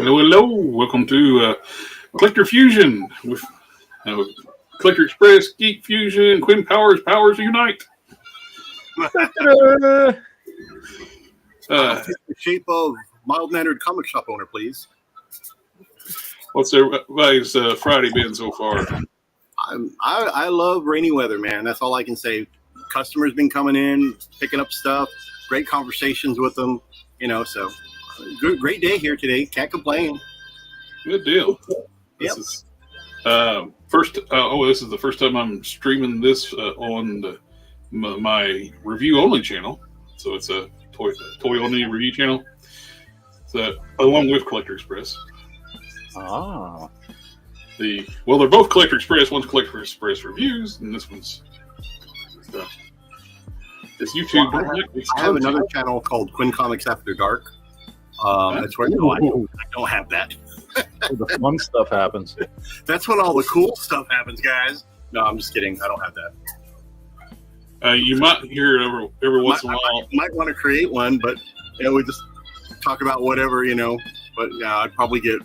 Hello, hello. Welcome to Collector Fusion with Collector Express, Geek Fusion, Quinn Powers Unite. The shape of mild-mannered comic shop owner, please. What's everybody's Friday been so far? I love rainy weather, man. That's all I can say. Customers been coming in, picking up stuff, great conversations with them, so great day here today. Can't complain. Good deal. This is this is the first time I'm streaming this on my review only channel. So it's a toy only review channel. So along with Collector Express. Ah. They're both Collector Express. One's Collector Express reviews, and this one's this YouTube. I have another channel called Quinn Comics After Dark. That's where I don't have that. The fun stuff happens. That's when all the cool stuff happens, guys. No, I'm just kidding. I don't have that. You might hear it every once in a while. I might want to create one, but we just talk about whatever, But yeah, I'd probably get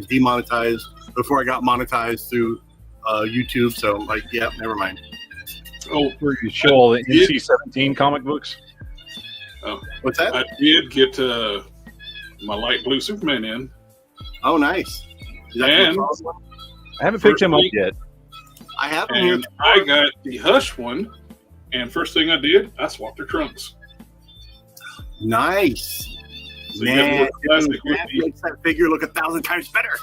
demonetized before I got monetized through YouTube. So, never mind. Oh, where you show all the NC-17 comic books? Oh, what's that? I did get my light blue Superman in. Oh, nice. And I haven't picked him up yet. I have him here. I got the Hush one, and first thing I did, I swapped their trunks. Nice. So man, that makes that figure look 1,000 times better.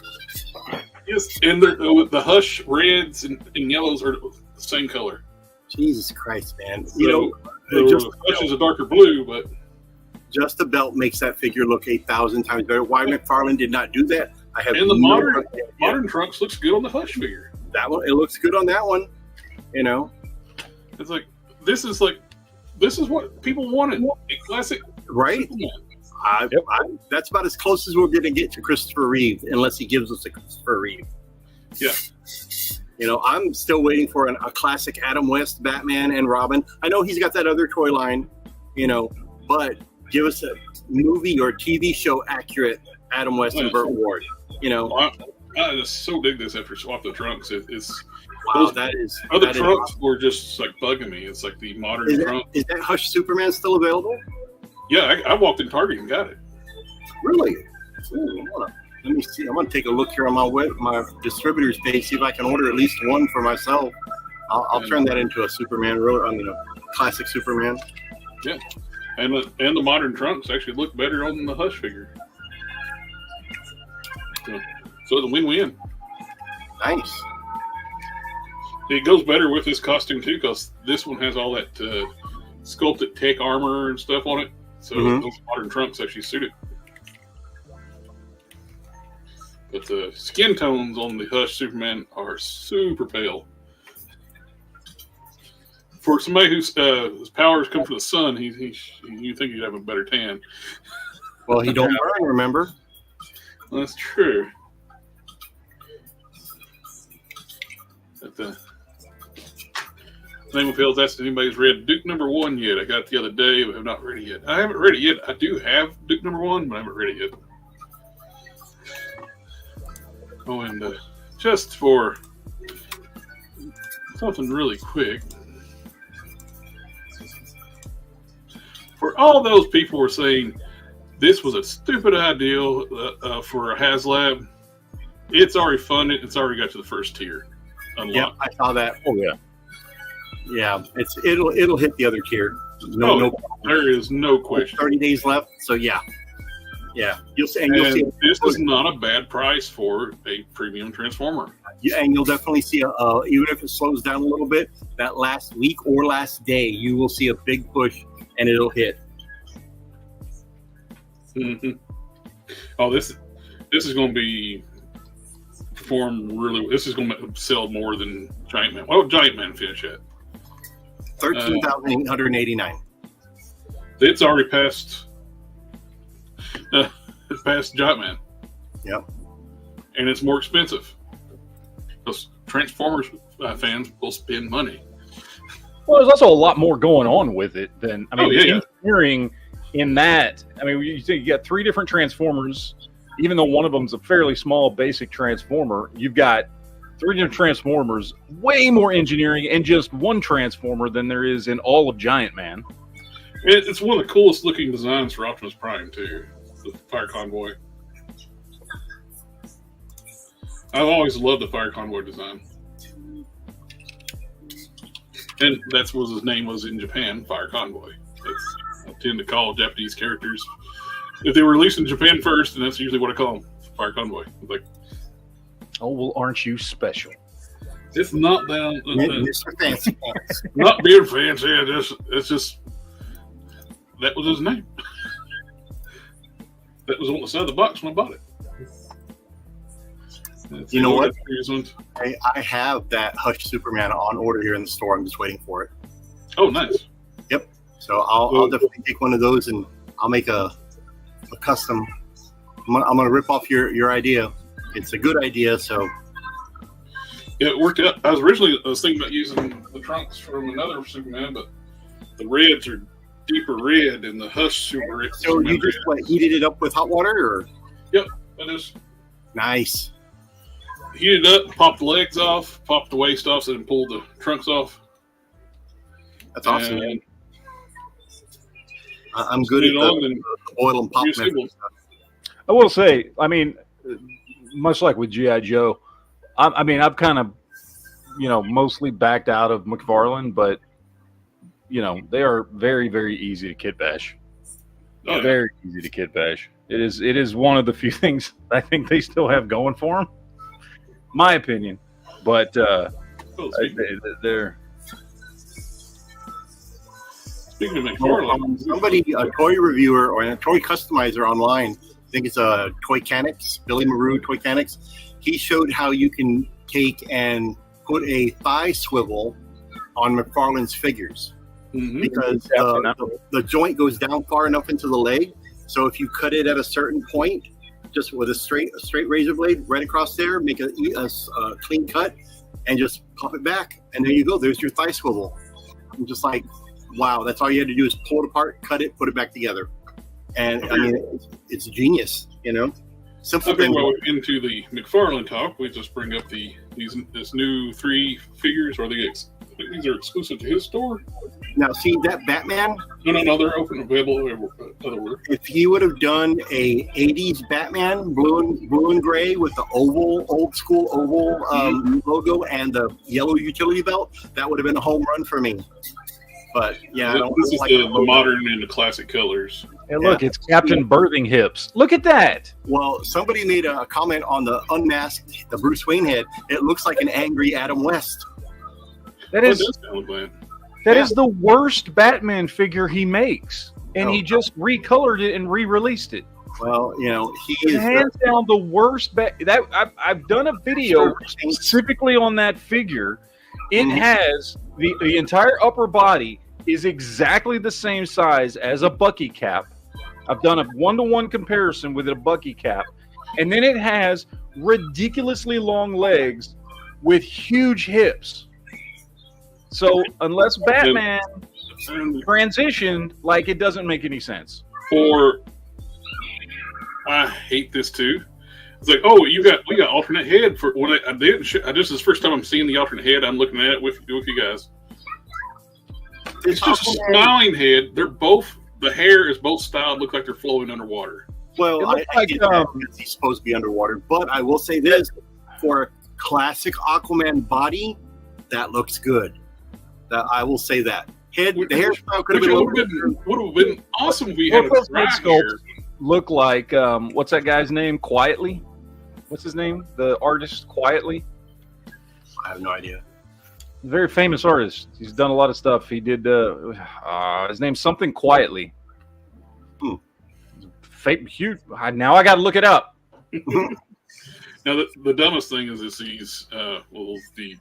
Yes, and the Hush reds and yellows are the same color. Jesus Christ, man. Hush is a darker blue, but just the belt makes that figure look 8,000 times better. Why McFarlane did not do that, I have and the modern trunks looks good on the Hush figure. That one, it looks good on that one. It's this is what people wanted. A classic, right? That's about as close as we're going to get to Christopher Reeve, unless he gives us a Christopher Reeve. Yeah. I'm still waiting for a classic Adam West Batman and Robin. I know he's got that other toy line, but give us a movie or TV show accurate Adam West and Burt Ward. I just so dig this after swap the trunks. It's wow, other trunks awesome. Were just bugging me. It's like the modern trunk. Is that Hush Superman still available? Yeah, I walked in Target and got it. Really? Ooh, let me see. I'm gonna take a look here on my distributors page, see if I can order at least one for myself. I'll turn that into a Superman, classic Superman. Yeah, and the modern trunks actually look better on the Hush figure. So it's a win-win. Nice. It goes better with this costume too, because this one has all that sculpted tech armor and stuff on it. So those modern trunks actually suit it. But the skin tones on the Hush Superman are super pale. For somebody whose powers come from the sun, you think he'd have a better tan. Well, he don't burn, remember? Well, that's true. But the name of Hills asks if anybody's read Duke #1 yet. I got it the other day, but have not read it yet. I haven't read it yet. I do have Duke #1, but I haven't read it yet. Oh, and just for something really quick, for all those people who are saying this was a stupid idea for a HasLab, it's already funded. It's already got to the first tier. Unlocked. Yeah, I saw that. Oh yeah, yeah. It'll hit the other tier. No, there is no question. 30 days left. So yeah. You'll see. This is not a bad price for a premium Transformer. Yeah, and you'll definitely see even if it slows down a little bit, that last week or last day, you will see a big push, and it'll hit. Mm-hmm. Oh, this is going to be perform really. This is going to sell more than Giant Man. What did Giant Man finish at? 13,889. It's already passed. It's past Giant Man. Yep. And it's more expensive. Those Transformers fans will spend money. Well, there's also a lot more going on with it than he's in that, I mean, you think you got 3 different Transformers. Even though one of them's a fairly small, basic Transformer, you've got 3 different Transformers, way more engineering in just one Transformer than there is in all of Giant Man. It's one of the coolest looking designs for Optimus Prime, too. The Fire Convoy. I've always loved the Fire Convoy design. And that's what his name was in Japan, Fire Convoy. I tend to call Japanese characters, if they were released in Japan first, and that's usually what I call them, Fire Convoy. Like, oh, well, aren't you special? It's not that. Mr. Fancy Pants. Not being fancy. It's just that was his name. That was on the side of the box when I bought it. You know what? I have that Hush Superman on order here in the store. I'm just waiting for it. Oh, nice. Yep. So I'll definitely take one of those and I'll make a custom. I'm gonna rip off your idea. It's a good idea. So yeah, it worked out. I was thinking about using the trunks from another Superman, but the reds are deeper red and the Hush Superman. So you just heated it up with hot water, or? Yep, that is nice. Heat it up, pop the legs off, pop the waist off, and pull the trunks off. That's awesome, man. I'm good at the oil and pop method. I will say, I mean, much like with G.I. Joe, I mean, I've kind of, mostly backed out of McFarlane, but, they are very, very easy to kit bash. Oh, very easy to kit bash. It is one of the few things I think they still have going for them. My opinion, but they're. Speaking of McFarlane, somebody, a toy reviewer or a toy customizer online, I think it's a Toy Canics, Billy Maru Toy Canics. He showed how you can take and put a thigh swivel on McFarlane's figures, because the joint goes down far enough into the leg. So if you cut it at a certain point, just with a straight razor blade right across there, make a clean cut, and just pop it back, and there you go. There's your thigh swivel. I'm just like, wow, that's all you had to do is pull it apart, cut it, put it back together. And I mean, it's genius, Simple thing. While we're into the McFarlane talk, we just bring up this new 3 figures. Are these are exclusive to his store? Now, see that Batman? No, they're open available everywhere. If he would have done a 80s Batman, blue and gray with the old school oval logo and the yellow utility belt, that would have been a home run for me. But yeah, this is the modern and the classic colors. And look, it's Captain Birthing Hips. Look at that. Well, somebody made a comment on the unmasked, the Bruce Wayne head. It looks like an angry Adam West. That is the worst Batman figure he makes, and he just recolored it and re-released it. Well, he is hands down the worst. I've done a video specifically on that figure. It has the entire upper body is exactly the same size as a Bucky cap. I've done a 1-to-1 comparison with a Bucky cap, and then it has ridiculously long legs with huge hips. So unless Batman transitioned, it doesn't make any sense. I hate this too. It's like, oh, we got alternate head for what I did. This is the first time I'm seeing the alternate head. I'm looking at it with you guys. It's just a smiling head. The hair is both styled, look like they're floating underwater. Well, I get that he's supposed to be underwater, but I will say this: for a classic Aquaman body, that looks good. I will say that. The hairstyle could have been awesome if we had a dry hair. Look like what's that guy's name? Quietly, what's his name? The artist Quietly. I have no idea. Very famous artist. He's done a lot of stuff. He did his name's something Quietly. Huge. Now I got to look it up. Now the dumbest thing is these the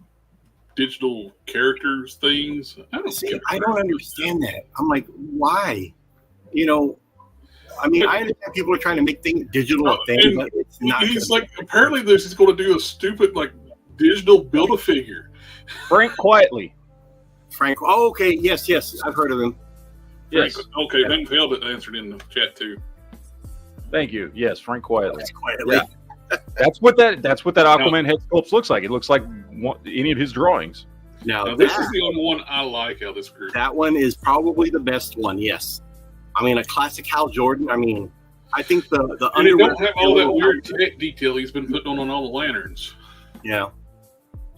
digital characters things. I don't understand that. I'm like, why? I mean, I understand people are trying to make things digital things, but it's not. He's apparently this is going to do a stupid digital Build-A-Figure. Frank Quietly. Oh, okay. Yes. I've heard of him. Yes. Okay, Ben Feld answered in the chat too. Thank you. Yes, Frank Quietly. Quietly. Yeah. That's what that Aquaman head sculpt looks like. It looks like any of his drawings. Now this is the only one I like out of this group. That one is probably the best one. Yes, I mean a classic Hal Jordan. I mean, I think the and it don't have all that weird tech detail he's been putting on all the lanterns. Yeah,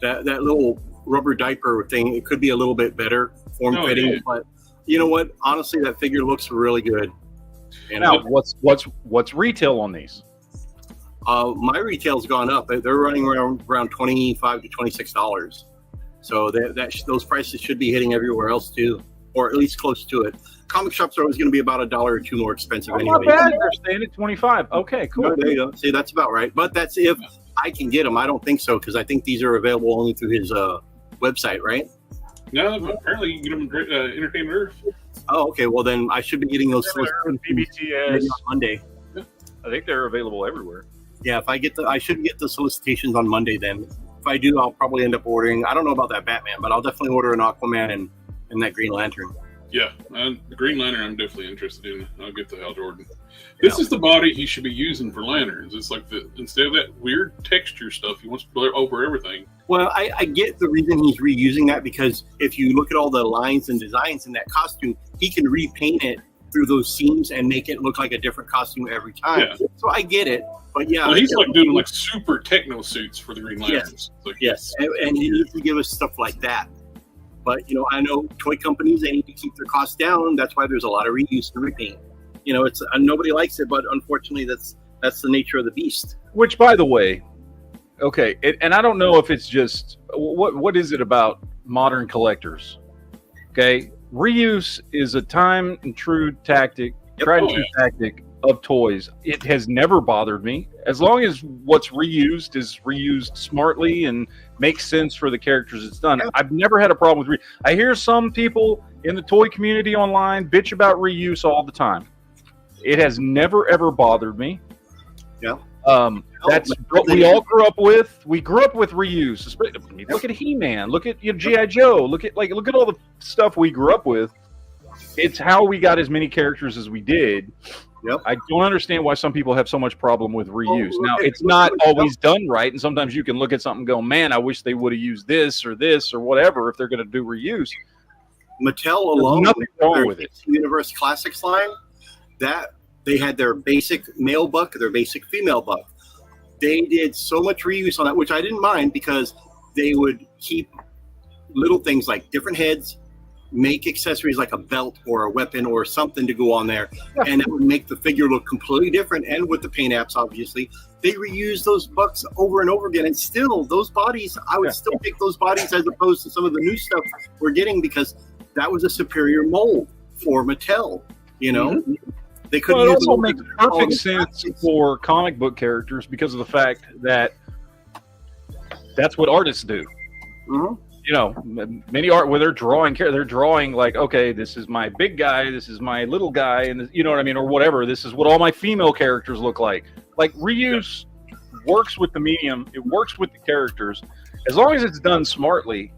that little rubber diaper thing. It could be a little bit better form fitting, but you know what? Honestly, that figure looks really good. And now, what's retail on these? My retail's gone up. They're running around $25 to $26. So those prices should be hitting everywhere else too, or at least close to it. Comic shops are always going to be about $1 or $2 more expensive anyway. Not bad. They're staying at 25. Okay, cool. No, there you go. See, that's about right. But that's if I can get them. I don't think so because I think these are available only through his website, right? No, but apparently you can get them Entertainment Earth. Oh, okay. Well, then I should be getting those PBTS on Monday. Yeah. I think they're available everywhere. Yeah, I should get the solicitations on Monday then. If I do, I'll probably end up ordering. I don't know about that Batman, but I'll definitely order an Aquaman and that Green Lantern. Yeah, the Green Lantern I'm definitely interested in. I'll get the Hal Jordan. This is the body he should be using for lanterns. It's like instead of that weird texture stuff, he wants to blur over everything. Well, I get the reason he's reusing that because if you look at all the lines and designs in that costume, he can repaint it through those seams and make it look like a different costume every time. Yeah. So I get it. But yeah, well, he's like doing like super techno suits for the Green Lanterns. Yes, and he needs to give us stuff like that. But I know toy companies, they need to keep their costs down. That's why there's a lot of reuse and repaint. It's nobody likes it, but unfortunately, that's the nature of the beast. Which, by the way, okay, and I don't know if it's just what is it about modern collectors? Okay, reuse is a time and true tactic, tried and true tactic of toys. It has never bothered me as long as what's reused is reused smartly and makes sense for the characters it's done. I've never had a problem with I hear some people in the toy community online bitch about reuse all the time. It has never ever bothered me. Yeah. That's what we all grew up with. We grew up with reuse. Look at He-Man. Look at G.I. Joe. Look at all the stuff we grew up with. It's how we got as many characters as we did. Yep. I don't understand why some people have so much problem with reuse. Now, it's not always done right, and sometimes you can look at something and go, man, I wish they would have used this or whatever if they're going to do reuse. Mattel alone, nothing wrong with it. Universe Classics line, that they had their basic male buck, their basic female buck. They did so much reuse on that, which I didn't mind because they would keep little things like different heads, make accessories like a belt or a weapon or something to go on there, and that would make the figure look completely different. And with the paint apps, obviously, they reuse those bucks over and over again. And still, those bodies, I would still pick those bodies as opposed to some of the new stuff we're getting because that was a superior mold for Mattel. Mm-hmm. They could it also makes perfect sense for comic book characters because of the fact that that's what artists do. Mm-hmm. Many art where they're drawing like, okay, this is my big guy, this is my little guy, and you know what I mean, or whatever. This is what all my female characters look like. Like reuse works with the medium, it works with the characters, as long as it's done smartly.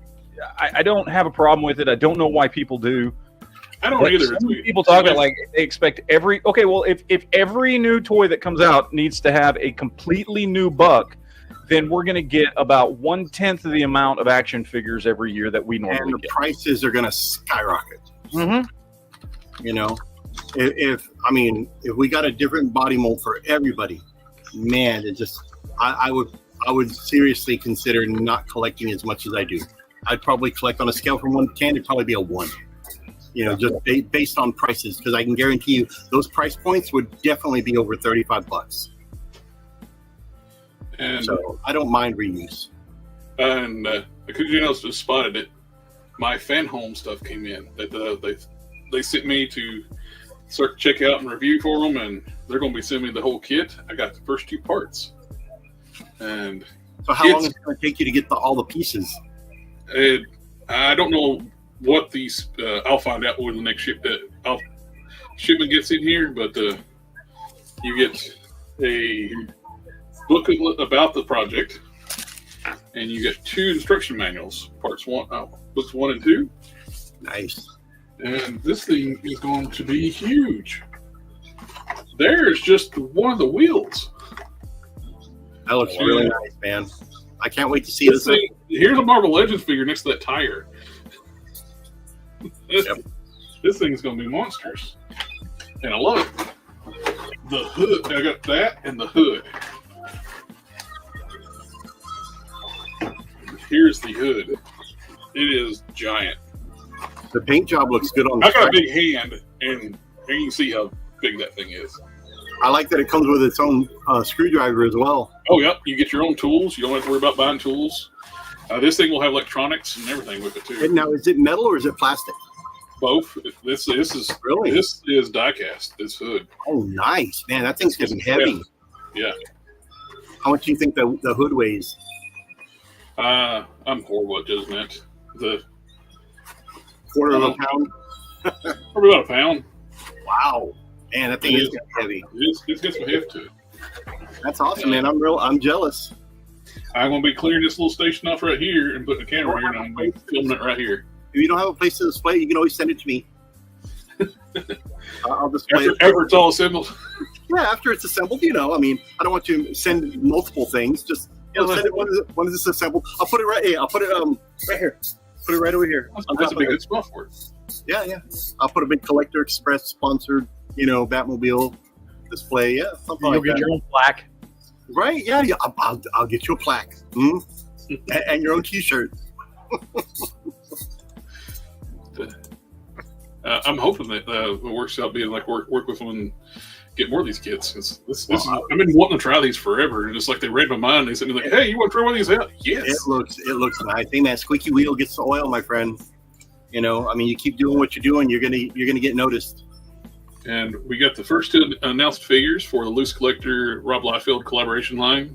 I don't have a problem with it. I don't know why people do. I don't either. People talk about like they expect if every new toy that comes out needs to have a completely new buck, then we're going to get about 1/10 of the amount of action figures every year that we normally get. Prices are going to skyrocket. Mm-hmm. If we got a different body mold for everybody, man, I would seriously consider not collecting as much as I do. I'd probably collect on a scale from 1 to 10. It'd probably be a 1. Just based on prices, because I can guarantee you those price points would definitely be over $35. And so I don't mind reuse. And because just spotted it, my fan home stuff came in that they sent me to start check out and review for them, and they're going to be sending me the whole kit. I got the first 2 parts, and so how long is it going to take you to get all the pieces? I don't know what these. I'll find out when the next shipment gets in here, but you get a booklet about the project, and you get 2 instruction manuals, books 1 and 2. Nice. And this thing is going to be huge. There's just one of the wheels. That looks really nice, man. I can't wait to see this thing. Here's a Marvel Legends figure next to that tire. This thing's going to be monsters. And I love it. The hood. I got that and the hood. Here's the hood. It is giant. The paint job looks good on the I got a big hand, and you can see how big that thing is. I like that it comes with its own screwdriver as well. Oh, yep. You get your own tools. You don't have to worry about buying tools. This thing will have electronics and everything with it, too. And now, is it metal or is it plastic? Both. This is die-cast, this hood. Oh, nice. Man, that thing's getting heavy. Yeah. How much do you think the hood weighs? I'm horrible at judgment. The quarter of a pound? Probably about a pound. Wow. Man, that thing is heavy. It's got some heft to it. That's awesome, man. I'm jealous. I'm going to be clearing this little station off right here and putting the camera here, and I'm going to be filming it right here. If you don't have a place to display, you can always send it to me. I'll display it. After it's all assembled. Yeah, after it's assembled, I don't want to send multiple things. Just send it when it's assembled. I'll put it right here. I'll put it right here. Put it right over here. That's a big good spot for it. Yeah. I'll put a big Collector Express sponsored, Batmobile display. Yeah, something You'll like get that. your own plaque. Right? Yeah. I'll get you a plaque. And your own T-shirt. I'm hoping that it works out being like work with them and get more of these kits. I've been wanting to try these forever, and it's like they read my mind. They said, like, "Hey, you want to try one of these out?" Yes. It looks nice. Hey, man, squeaky wheel gets the oil, my friend. You keep doing what you're doing, you're gonna get noticed. And we got the first two announced figures for the Loose Collector Rob Liefeld collaboration line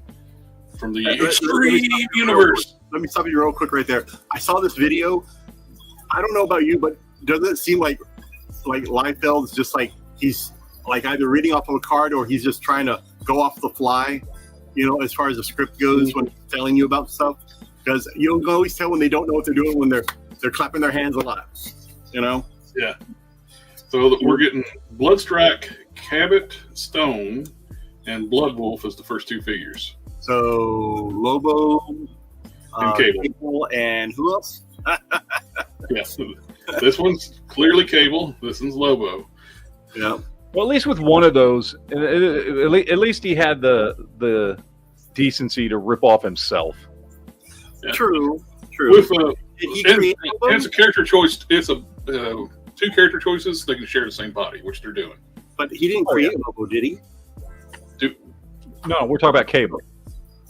from the Extreme Universe. Let me stop you real quick right there. I saw this video. I don't know about you, but doesn't it seem like Liefeld is just like he's like either reading off of a card or he's just trying to go off the fly, as far as the script goes when he's telling you about stuff? Because you can always tell when they don't know what they're doing when they're clapping their hands a lot, Yeah. So we're getting Bloodstrike, Cabot, Stone, and Blood Wolf as the first two figures. So Lobo, and Cable. Cable, and who else? Yeah. This one's clearly Cable. This one's Lobo. Yeah. Well, at least with one of those, at least he had the decency to rip off himself. Yeah. True. With it's a character choice. It's a two character choices. They can share the same body, which they're doing. But he didn't create Lobo, did he? No, we're talking about Cable.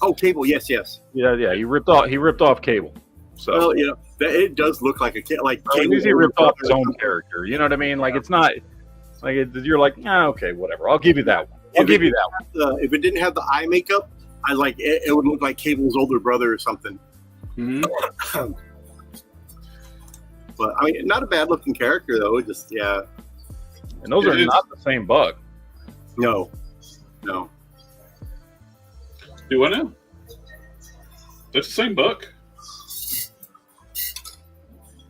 Oh, Cable. Yes. Yeah. He ripped off Cable. So it does look like a kid. Like at least he ripped off his own character. You know what I mean? Like it's not like you're like, okay, whatever. I'll give you that one. If it didn't have the eye makeup, I like it would look like Cable's older brother or something. Mm-hmm. But not a bad looking character though. Just And those are not the same buck. No. Do I know? That's the same buck.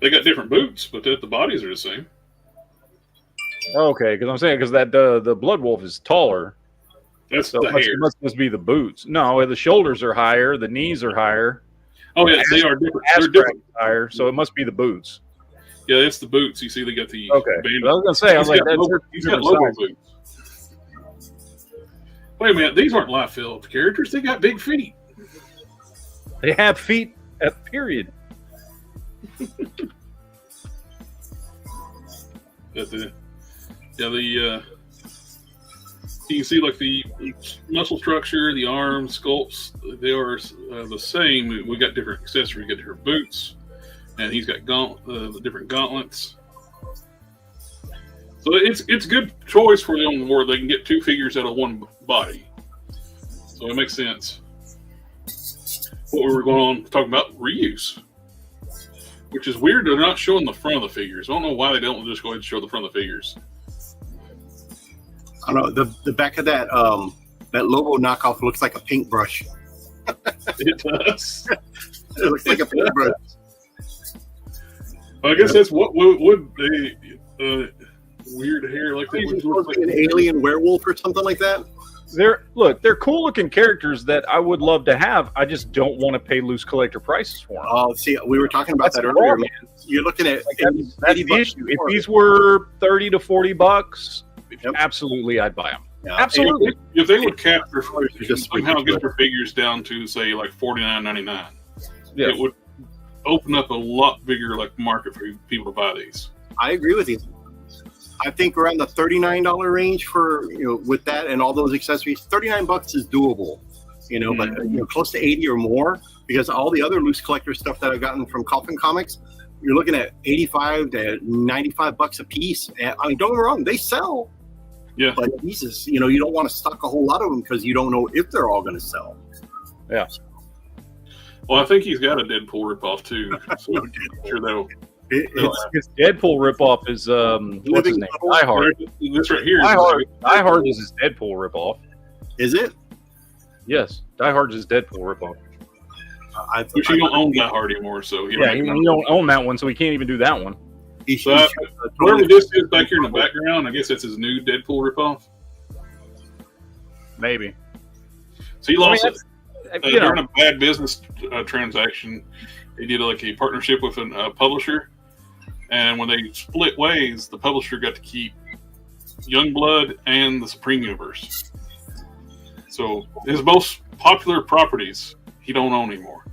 They got different boots, but the bodies are the same. Okay, because that the Blood Wolf is taller. That's the hair. It must be the boots. No, the shoulders are higher, the knees are higher. Oh yeah, they are different. They're different higher, so it must be the boots. Yeah, it's the boots. You see, they got the I was gonna say, he's got Lobo boots. Wait a minute, these aren't Liefeld characters. They got big feet. They have feet. Period. You can see like the muscle structure, the arm sculpts, they are the same. We got different accessories, we got different boots, and he's got the different gauntlets. So it's a good choice for them where they can get two figures out of one body. So it makes sense. What we were going on talking about reuse, which is weird. They're not showing the front of the figures. I don't know why they don't just go ahead and show the front of the figures. I don't know. The back of that Lobo knockoff looks like a paintbrush. It does. It looks like a paintbrush. I guess that's what would they weird hair like that. He's supposed to be an alien werewolf or something like that. They're cool looking characters that I would love to have. I just don't want to pay loose collector prices for them. Oh, see, we were talking about that earlier, man. You're looking at that's the issue. If these were $30 to $40, absolutely, I'd buy them. Yeah. Absolutely. If they would cap their somehow get their figures down to say like $49.99, it would open up a lot bigger like market for people to buy these. I agree with you. I think around the $39 range for with that and all those accessories, $39 is doable. But close to 80 or more, because all the other loose collector stuff that I've gotten from Quinn Comics, you're looking at $85 to $95 a piece. And I mean, don't get me wrong, they sell. Yeah. But Jesus, you don't want to stock a whole lot of them because you don't know if they're all going to sell. Yeah. Well, I think he's got a Deadpool ripoff too. So I'm sure they'll. His Deadpool ripoff is what's his name? Die Hard. This right here. Die Hard is his Deadpool ripoff. Is it? Yes, Die Hard is his Deadpool ripoff. Which you don't own Die Hard anymore, so you don't own that one, so he can't even do that one. So whatever this is back here in the background, I guess that's his new Deadpool ripoff. Maybe. So he lost it. During a bad business transaction, he did like a partnership with a publisher, and when they split ways, the publisher got to keep Youngblood and the Supreme Universe. So his most popular properties he don't own anymore.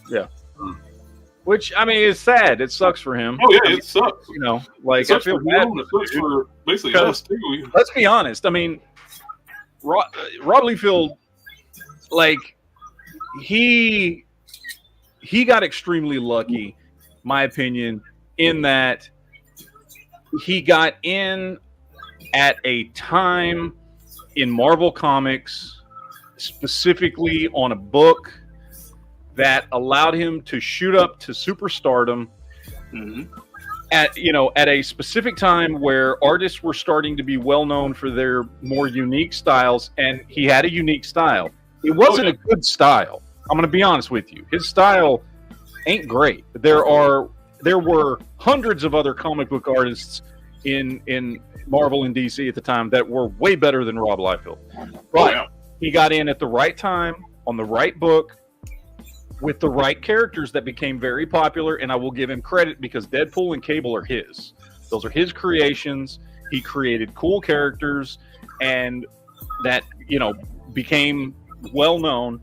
Yeah. Which, I mean, is sad. It sucks for him. Oh, yeah, it sucks. I feel bad. It sucks for basically us, too. Let's be honest. I mean, Rob Liefeld, he got extremely lucky, my opinion, in that he got in at a time in Marvel Comics, specifically on a book that allowed him to shoot up to superstardom at a specific time where artists were starting to be well known for their more unique styles, and he had a unique style. It wasn't a good style. I'm going to be honest with you. His style ain't great. There were hundreds of other comic book artists in Marvel and DC at the time that were way better than Rob Liefeld. But he got in at the right time, on the right book, with the right characters that became very popular, and I will give him credit because Deadpool and Cable are his. Those are his creations. He created cool characters, and that, became well known.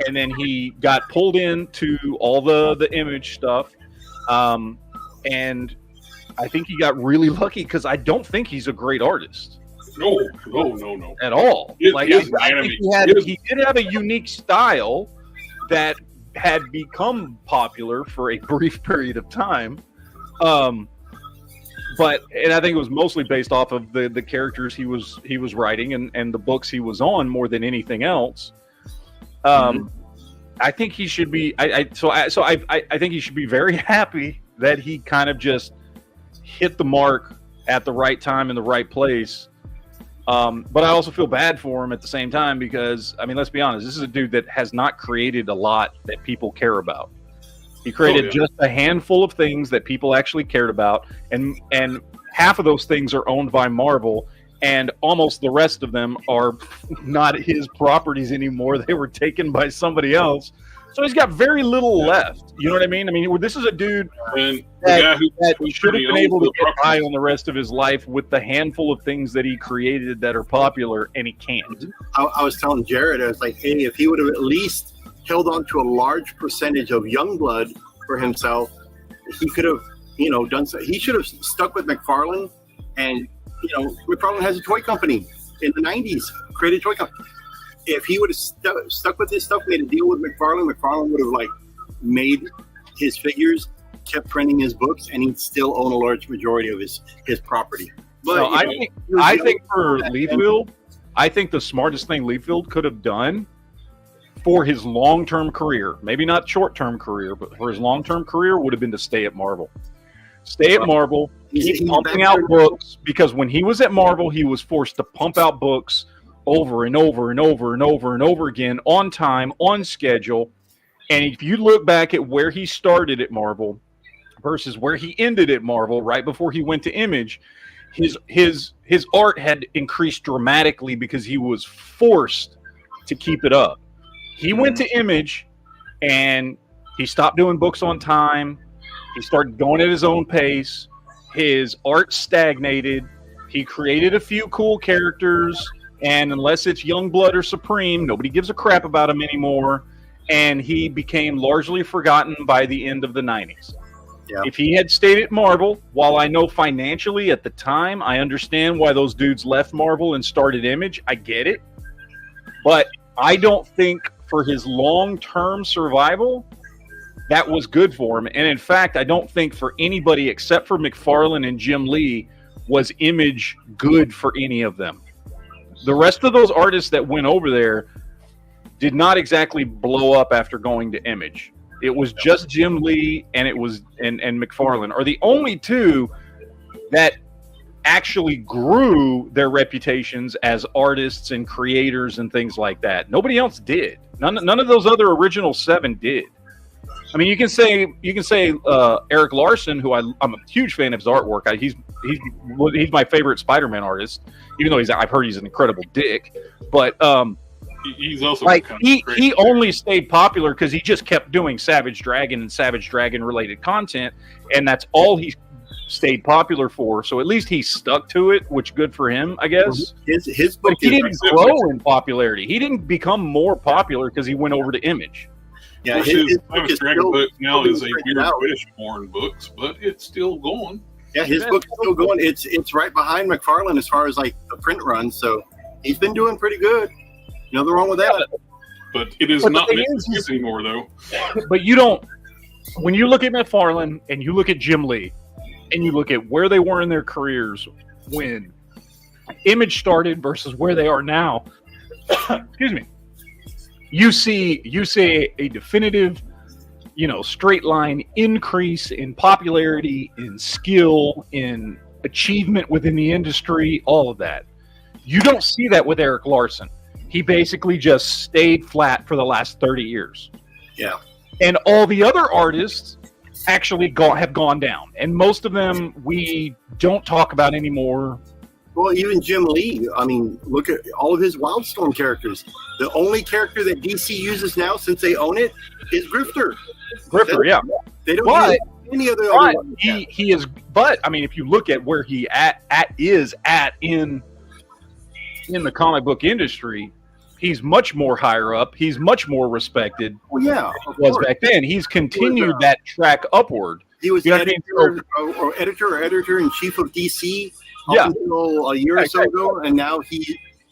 And then he got pulled into all the Image stuff. And I think he got really lucky because I don't think he's a great artist. No. At all. He did have a unique style that had become popular for a brief period of time. And I think it was mostly based off of the characters he was writing and the books he was on more than anything else. I think he should be. I think he should be very happy that he kind of just hit the mark at the right time in the right place. But I also feel bad for him at the same time because, I mean, let's be honest. This is a dude that has not created a lot that people care about. He created just a handful of things that people actually cared about, and half of those things are owned by Marvel. And almost the rest of them are not his properties anymore. They were taken by somebody else. So he's got very little left. You know what I mean? I mean, this is a dude that should have been able to get by on the rest of his life with the handful of things that he created that are popular, and he can't. I was telling Jared, I was like, hey, if he would have at least held on to a large percentage of Youngblood for himself, he could have, done so. He should have stuck with McFarlane and McFarlane has a toy company in the 90s, created a toy company. If he would have stuck with his stuff, made a deal with McFarlane would have made his figures, kept printing his books, and he'd still own a large majority of his property. But I think for Liefeld, I think the smartest thing Liefeld could have done for his long-term career, maybe not short-term career, but for his long-term career, would have been to stay at Marvel. Stay at Marvel, keep pumping out books, because when he was at Marvel, he was forced to pump out books over and over and over and over and over again, on time, on schedule. And if you look back at where he started at Marvel versus where he ended at Marvel right before he went to Image, his art had increased dramatically because he was forced to keep it up. He went to Image and he stopped doing books on time. He started going at his own pace. His art stagnated. He created a few cool characters, and unless it's Youngblood or Supreme, nobody gives a crap about him anymore. And he became largely forgotten by the end of the 90s. Yeah. If he had stayed at Marvel, while I know financially at the time, I understand why those dudes left Marvel and started Image. I get it. But I don't think for his long-term survival, that was good for him. And in fact, I don't think for anybody except for McFarlane and Jim Lee was Image good for any of them. The rest of those artists that went over there did not exactly blow up after going to Image. It was just Jim Lee and McFarlane are the only two that actually grew their reputations as artists and creators and things like that. Nobody else did. None of those other original 7 did. I mean, you can say Eric Larson, who I'm a huge fan of his artwork. He's my favorite Spider-Man artist, even though I've heard he's an incredible dick. But he's also like he only stayed popular because he just kept doing Savage Dragon and Savage Dragon related content, and that's all he stayed popular for. So at least he stuck to it, which good for him, I guess. His book, but he didn't grow in popularity. He didn't become more popular because he went over to Image. Yeah, his Dragon book now is a weird Wishborn books, but it's still going. Yeah, his book is still going. It's right behind McFarlane as far as like the print run. So he's been doing pretty good. Nothing wrong with that. But it is not Mysteries anymore, though. But you don't. When you look at McFarlane and you look at Jim Lee, and you look at where they were in their careers when Image started versus where they are now. Excuse me. You see a definitive, straight line increase in popularity, in skill, in achievement within the industry, all of that. You don't see that with Eric Larson. He basically just stayed flat for the last 30 years. Yeah. And all the other artists actually have gone down. And most of them we don't talk about anymore. Well, even Jim Lee, I mean, look at all of his Wildstorm characters. The only character that DC uses now, since they own it, is Grifter. Yeah. They don't use any other one. He is. But I mean, if you look at where he is in the comic book industry, he's much more higher up. He's much more respected. Well, yeah, was back then. He's continued that track upward. He was editor in chief of DC. Until a year or so ago, and now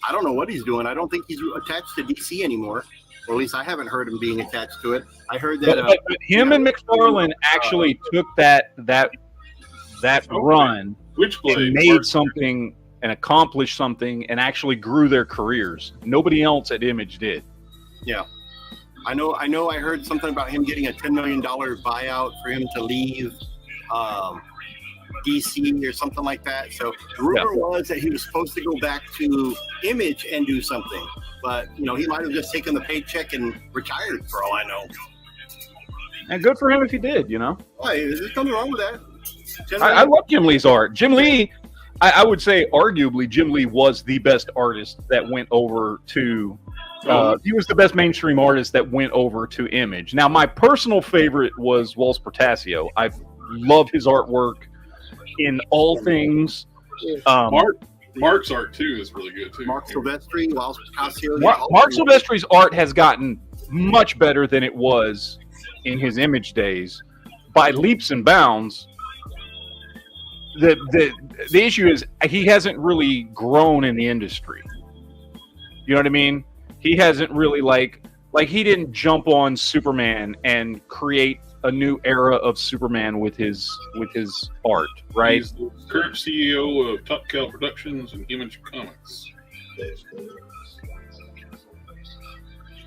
I don't know what he's doing. I don't think he's attached to DC anymore, or at least I haven't heard him being attached to it. I heard that but him and McFarlane actually took that run and made something and accomplished something and actually grew their careers. Nobody else at Image did. Yeah, I know. I heard something about him getting a $10 million buyout for him to leave. DC or something like that. So the rumor was that he was supposed to go back to Image and do something, but he might have just taken the paycheck and retired for all I know. And good for him if he did. Why? There's nothing wrong with that. I love Jim Lee's art. Jim Lee, I would say, arguably, Jim Lee was the best artist that went over to. He was the best mainstream artist that went over to Image. Now, my personal favorite was Waltz Portasio. I love his artwork. In all things, Mark's art too is really good too. Mark Silvestri, Waltz Portasio. Mark Silvestri's art has gotten much better than it was in his Image days by leaps and bounds. The issue is he hasn't really grown in the industry. You know what I mean? He hasn't really like he didn't jump on Superman and create a new era of Superman with his art, right? He's the current CEO of Top Cow Productions and Image Comics.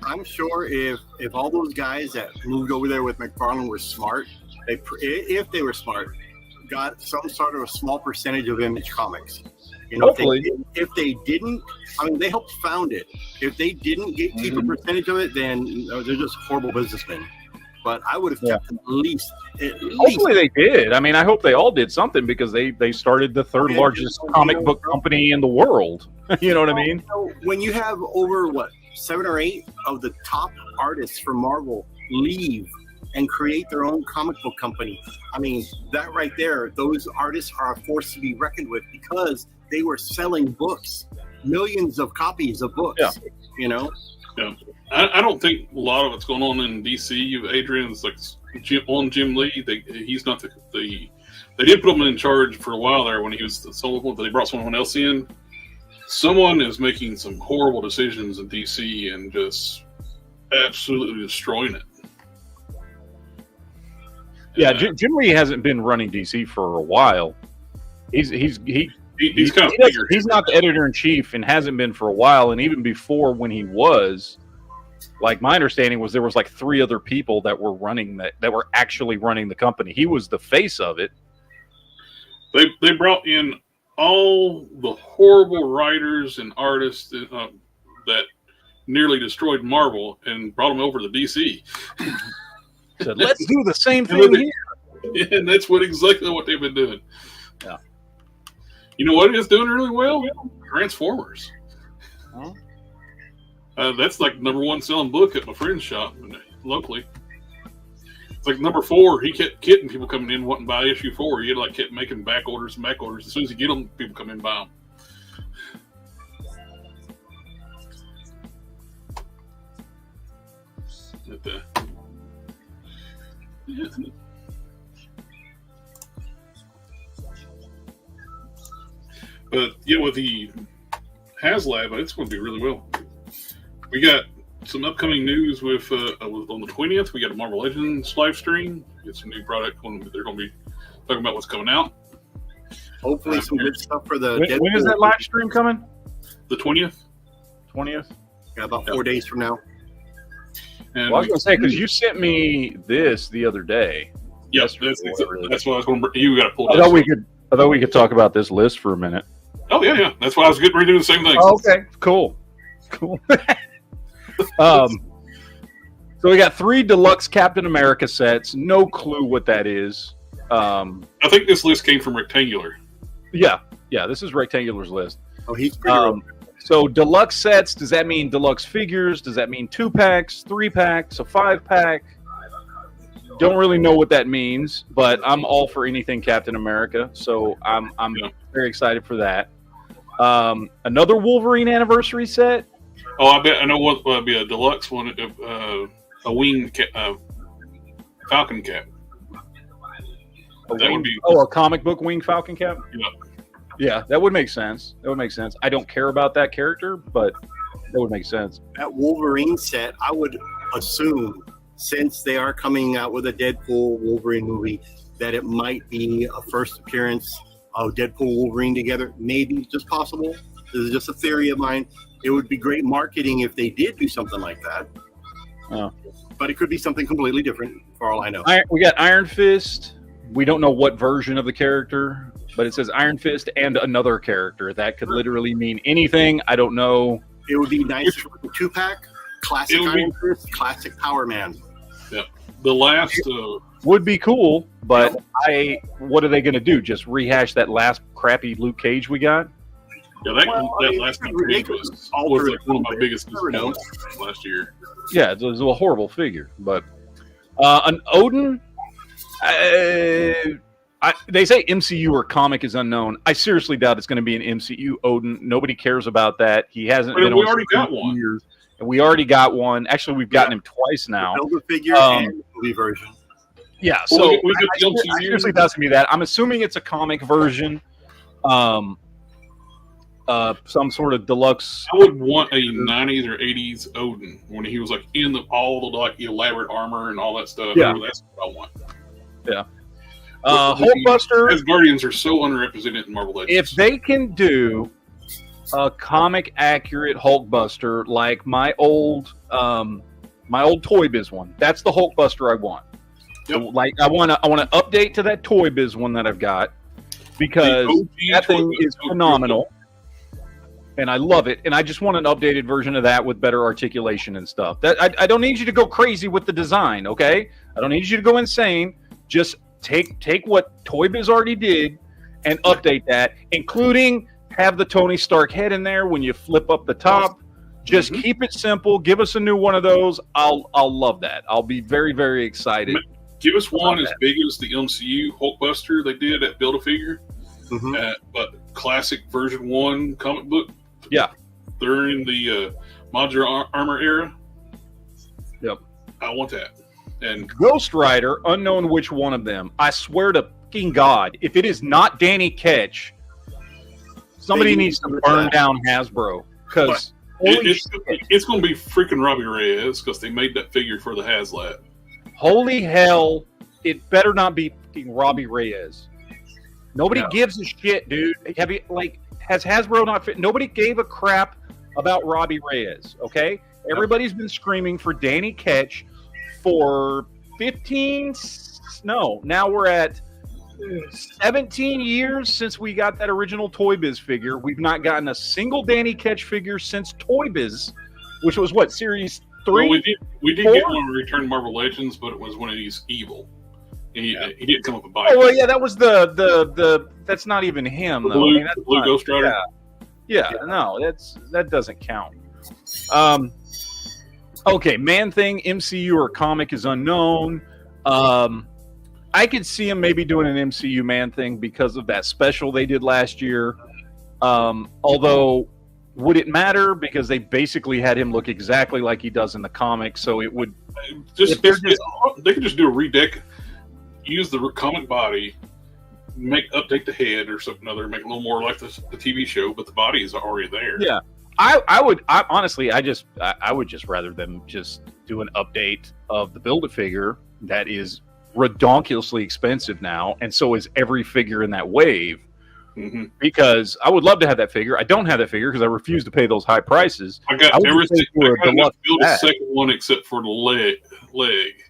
I'm sure if all those guys that moved over there with McFarlane were smart, if they were smart, got some sort of a small percentage of Image Comics. Hopefully. If they didn't, I mean, they helped found it. If they didn't keep a percentage of it, then they're just horrible businessmen. but I would have kept at least. Hopefully they did. I mean, I hope they all did something because they started the third largest comic book company in the world. You know what I mean? When you have over 7 or 8 of the top artists from Marvel leave and create their own comic book company, I mean, that right there, those artists are a force to be reckoned with because they were selling books, millions of copies of books. You know. Yeah, I don't think a lot of what's going on in DC. Adrian's like Jim Lee. He's not the. They did put him in charge for a while there when he was someone. They brought someone else in. Someone is making some horrible decisions in DC and just absolutely destroying it. Yeah, Jim Lee hasn't been running DC for a while. He's not the editor in chief and hasn't been for a while. And even before, when he was, like, my understanding was there was like 3 other people that were running that were actually running the company. He was the face of it. They brought in all the horrible writers and artists that nearly destroyed Marvel and brought them over to DC. Said, let's do the same thing here. And that's exactly what they've been doing. Yeah. You know what is doing really well? Transformers. Huh? That's like #1 selling book at my friend's shop locally. It's like number 4. He kept getting people coming in wanting to buy issue 4. He had kept making back orders. As soon as you get them, people come in and buy them. But yeah, with the HasLab, it's going to be really well. We got some upcoming news with on the 20th. We got a Marvel Legends live stream. Get some new product. They're going to be talking about what's coming out. Hopefully, some good stuff for the. When is that live stream coming? The 20th. 20th. Yeah, about 4 days from now. And I was going to say because you sent me this the other day. Yes, that's what I was going to. You got to pull. I thought we could talk about this list for a minute. Oh yeah. That's why I was getting ready to do the same thing. Oh, okay, cool. So we got 3 deluxe Captain America sets. No clue what that is. I think this list came from Rectangular. Yeah. This is Rectangular's list. Oh, he's pretty. So deluxe sets. Does that mean deluxe figures? Does that mean 2 packs, 3 packs, a 5 pack? Don't really know what that means, but I'm all for anything Captain America. So I'm very excited for that. Another Wolverine anniversary set. Oh, I bet I know what would be a deluxe one. A winged Falcon cap. A comic book winged Falcon cap. Yeah, that would make sense. I don't care about that character, but that would make sense. That Wolverine set, I would assume, since they are coming out with a Deadpool Wolverine movie, that it might be a first appearance of Deadpool Wolverine together. Maybe, just possible. This is just a theory of mine. It would be great marketing if they did do something like that. But it could be something completely different, for all I know. We got Iron Fist. We don't know what version of the character, but it says Iron Fist and another character. That could literally mean anything. I don't know. It would be nice for the 2-pack. Classic Iron Fist, classic Power Man. Yeah. The last... would be cool, but what are they going to do? Just rehash that last crappy Luke Cage we got? Yeah, that last Luke Cage was like one of my biggest disappointments last year. Yeah, it was a horrible figure. But an Odin... they say MCU or comic is unknown. I seriously doubt it's going to be an MCU Odin. Nobody cares about that. He hasn't been we already got one. Years, and we already got one. Actually, we've gotten him twice now. The figure and the movie version. Yeah, so I seriously doubt it's going to be that. I'm assuming it's a comic version. Some sort of deluxe. I would want a 90s or 80s Odin when he was like in all the elaborate armor and all that stuff. Yeah, that's what I want. Yeah. Hulkbuster. As Guardians are so underrepresented in Marvel Legends. If they can do a comic accurate Hulkbuster like my old Toy Biz one, that's the Hulkbuster I want. Yep. So, like I want to update to that Toy Biz one that I've got because that thing is phenomenal. and I love it. And I just want an updated version of that with better articulation and stuff. That I don't need you to go crazy with the design, okay? I don't need you to go insane. Just take what Toy Biz already did and update that, including have the Tony Stark head in there when you flip up the top. Just keep it simple. Give us a new one of those. I'll love that. I'll be very, very excited. Give us one as big as the MCU Hulkbuster they did at Build-A-Figure, but classic version 1 comic book. Yeah. During the modular armor era. Yep. I want that. And Ghost Rider, unknown which one of them. I swear to fucking God, if it is not Danny Ketch, somebody needs to burn down Hasbro. Because it's going to be freaking Robbie Reyes because they made that figure for the HasLab. Holy hell, it better not be fucking Robbie Reyes. Nobody gives a shit, dude. Has Hasbro not fit? Nobody gave a crap about Robbie Reyes, okay? Everybody's been screaming for Danny Ketch for now we're at 17 years since we got that original Toy Biz figure. We've not gotten a single Danny Ketch figure since Toy Biz, which was what, series 3? Well, we did get one in Return to Marvel Legends, but it was when he's evil. He didn't come up with a bike. Oh well, yeah, that was the that's not even him though. Blue, Blue Ghost Rider. Yeah, no, that doesn't count. Okay, Man-Thing, MCU or comic is unknown. I could see him maybe doing an MCU Man-Thing because of that special they did last year. Although, would it matter? Because they basically had him look exactly like he does in the comics, so it would... they could just do a redeck, use the comic body, update the head or something other, make it a little more like the TV show, but the body is already there. Yeah. I would just rather them just do an update of the Build-A-Figure that is redonkulously expensive now, and so is every figure in that wave. Because I would love to have that figure. I don't have that figure because I refuse to pay those high prices. I got everything. I got the second one except for the leg.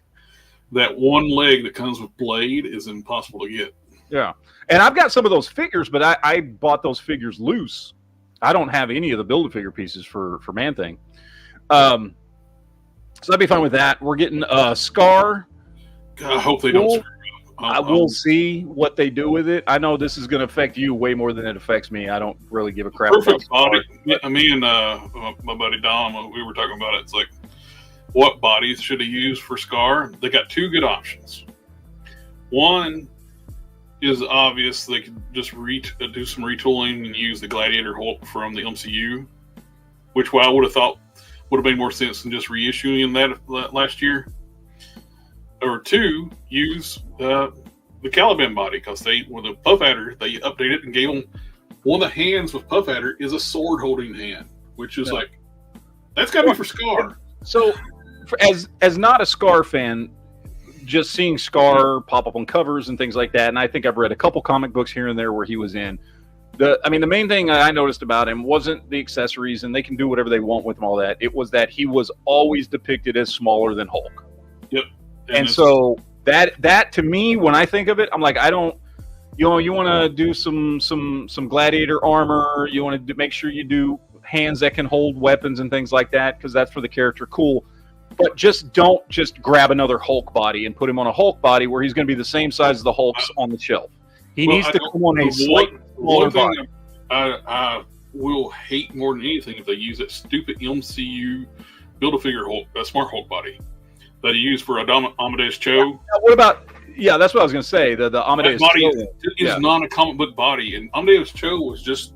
That one leg that comes with blade is impossible to get. Yeah, and I've got some of those figures, but I bought those figures loose. I don't have any of the Build-A-Figure pieces for Man-Thing. So I'd be fine with that. We're getting Scar. God, I hope they don't. I will see what they do with it. I know this is going to affect you way more than it affects me. I don't really give a crap. Perfect body. Me and my buddy Dom, we were talking about it. It's like, what bodies should he use for Scar? They got two good options. One is obvious. They could just do some retooling and use the Gladiator Hulk from the MCU, which I would have thought would have made more sense than just reissuing that last year. Or two, use the Caliban body, because with the Puff Adder, they updated and gave them one of the hands with Puff Adder is a sword holding hand, which is like, that's got to be for Scar. So, as not a Scar fan, just seeing Scar pop up on covers and things like that, and I think I've read a couple comic books here and there where he was in. The main thing I noticed about him wasn't the accessories, and they can do whatever they want with him, all that. It was that he was always depicted as smaller than Hulk. Yep. And so that to me, when I think of it, I'm like, I don't, you want to do some gladiator armor. You want to make sure you do hands that can hold weapons and things like that, because that's for the character. Cool. But don't just grab another Hulk body and put him on a Hulk body where he's going to be the same size as the Hulks on the shelf. He needs to come on a slightly smaller body. I will hate more than anything if they use that stupid MCU Build-A-Figure Hulk, that Smart Hulk body that he used for Amadeus Cho. What about? Yeah, that's what I was going to say. The Amadeus body is not a comic book body, and Amadeus Cho was just.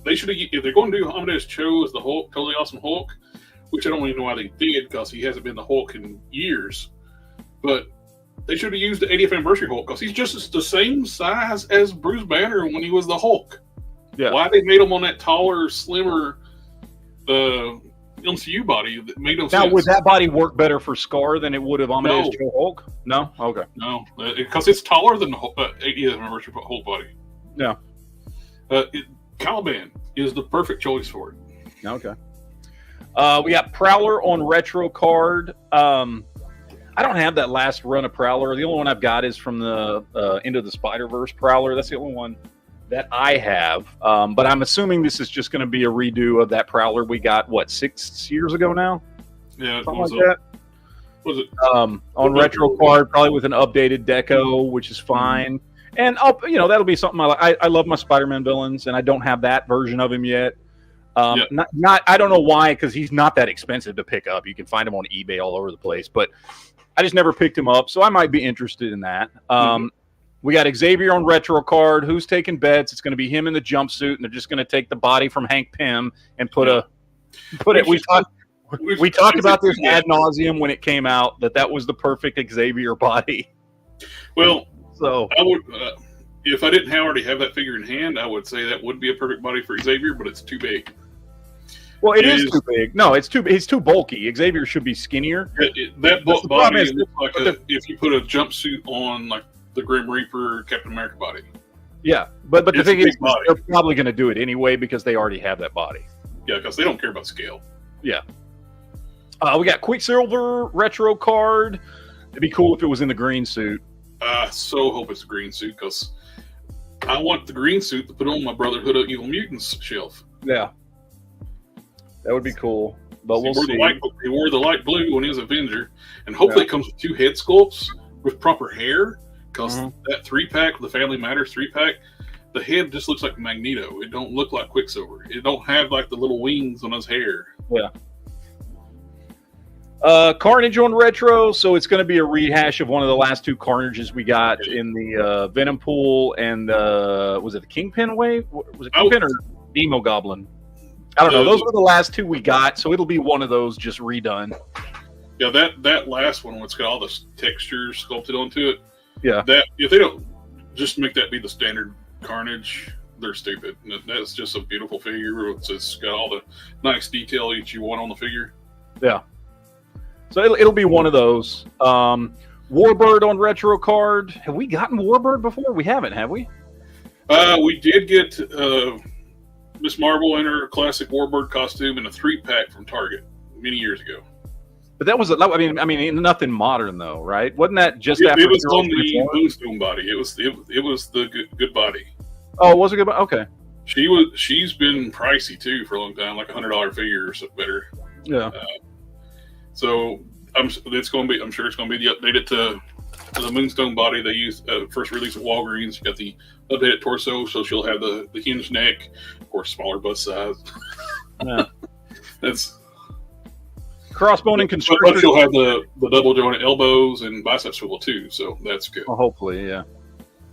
They should have, if they're going to do Amadeus Cho as the Hulk, totally awesome Hulk, which I don't even know why they did, because he hasn't been the Hulk in years. But they should have used the 80th anniversary Hulk, because he's just the same size as Bruce Banner when he was the Hulk. Yeah. Why they made him on that taller, slimmer MCU body? That made no sense. Now, would that body work better for Scar than it would have Amadeus Cho Hulk? No? Okay. No, because it's taller than the 80th anniversary Hulk body. Yeah. Caliban is the perfect choice for it. Okay. We got Prowler on retro card. I don't have that last run of Prowler. The only one I've got is from the Into the Spider-Verse Prowler. That's the only one that I have, but I'm assuming this is just going to be a redo of that Prowler we got, what, 6 years ago now? Yeah, something like that. Was it on retro card, probably with an updated deco, which is fine. And that'll be something I love my Spider-Man villains, and I don't have that version of him yet. Not I don't know why, because he's not that expensive to pick up. You can find him on eBay all over the place, but I just never picked him up, so I might be interested in that. We got Xavier on retro card. Who's taking bets? It's going to be him in the jumpsuit, and they're just going to take the body from Hank Pym and put it. We talked about this ad nauseum when it came out, that was the perfect Xavier body. Well, so I would, if I didn't already have that figure in hand, I would say that would be a perfect body for Xavier, but it's too big. Well, it is too big. No, he's too bulky. Xavier should be skinnier. That body looks like if you put a jumpsuit on, like the Grim Reaper Captain America body. Yeah, but the thing is, they're probably going to do it anyway because they already have that body. Yeah, because they don't care about scale. Yeah. We got Quicksilver retro card. It'd be cool if it was in the green suit. I so hope it's a green suit, because I want the green suit to put on my Brotherhood of Evil Mutants shelf. Yeah. That would be cool. But we'll see. He wore the light blue when he was Avenger, and hopefully it comes with 2 head sculpts with proper hair, because that 3-pack, the Family Matters 3-pack, the head just looks like Magneto. It don't look like Quicksilver. It don't have like the little wings on his hair. Yeah. Carnage on retro, so it's going to be a rehash of one of the last 2 Carnages we got in the Venom Pool and was it the Kingpin wave? Was it Kingpin or Demo Goblin? I don't know. Those were the last 2 we got, so it'll be one of those just redone. Yeah, that last one, it's got all the textures sculpted onto it. Yeah. That if they don't just make that be the standard Carnage, they're stupid. That's just a beautiful figure. It's got all the nice detail that you want on the figure. Yeah. So it'll be one of those. Warbird on retro card. Have we gotten Warbird before? We haven't, have we? We did get Miss Marvel in her classic Warbird costume in a 3-pack from Target many years ago. But that was, I mean, nothing modern though, right? Wasn't that just after? It was on the Moonstone body. It was the good body. Oh, was it good? Okay. She's been pricey too for a long time, like $100 figure or something better. Yeah. So I'm sure it's going to be the updated to the Moonstone body they used first release at Walgreens. You got the updated torso, so she'll have the hinged neck, of course, smaller bust size. Yeah. That's crossbone and constrictor. But she'll have the double jointed elbows and bicep swivel too, so that's good. Well, hopefully, yeah.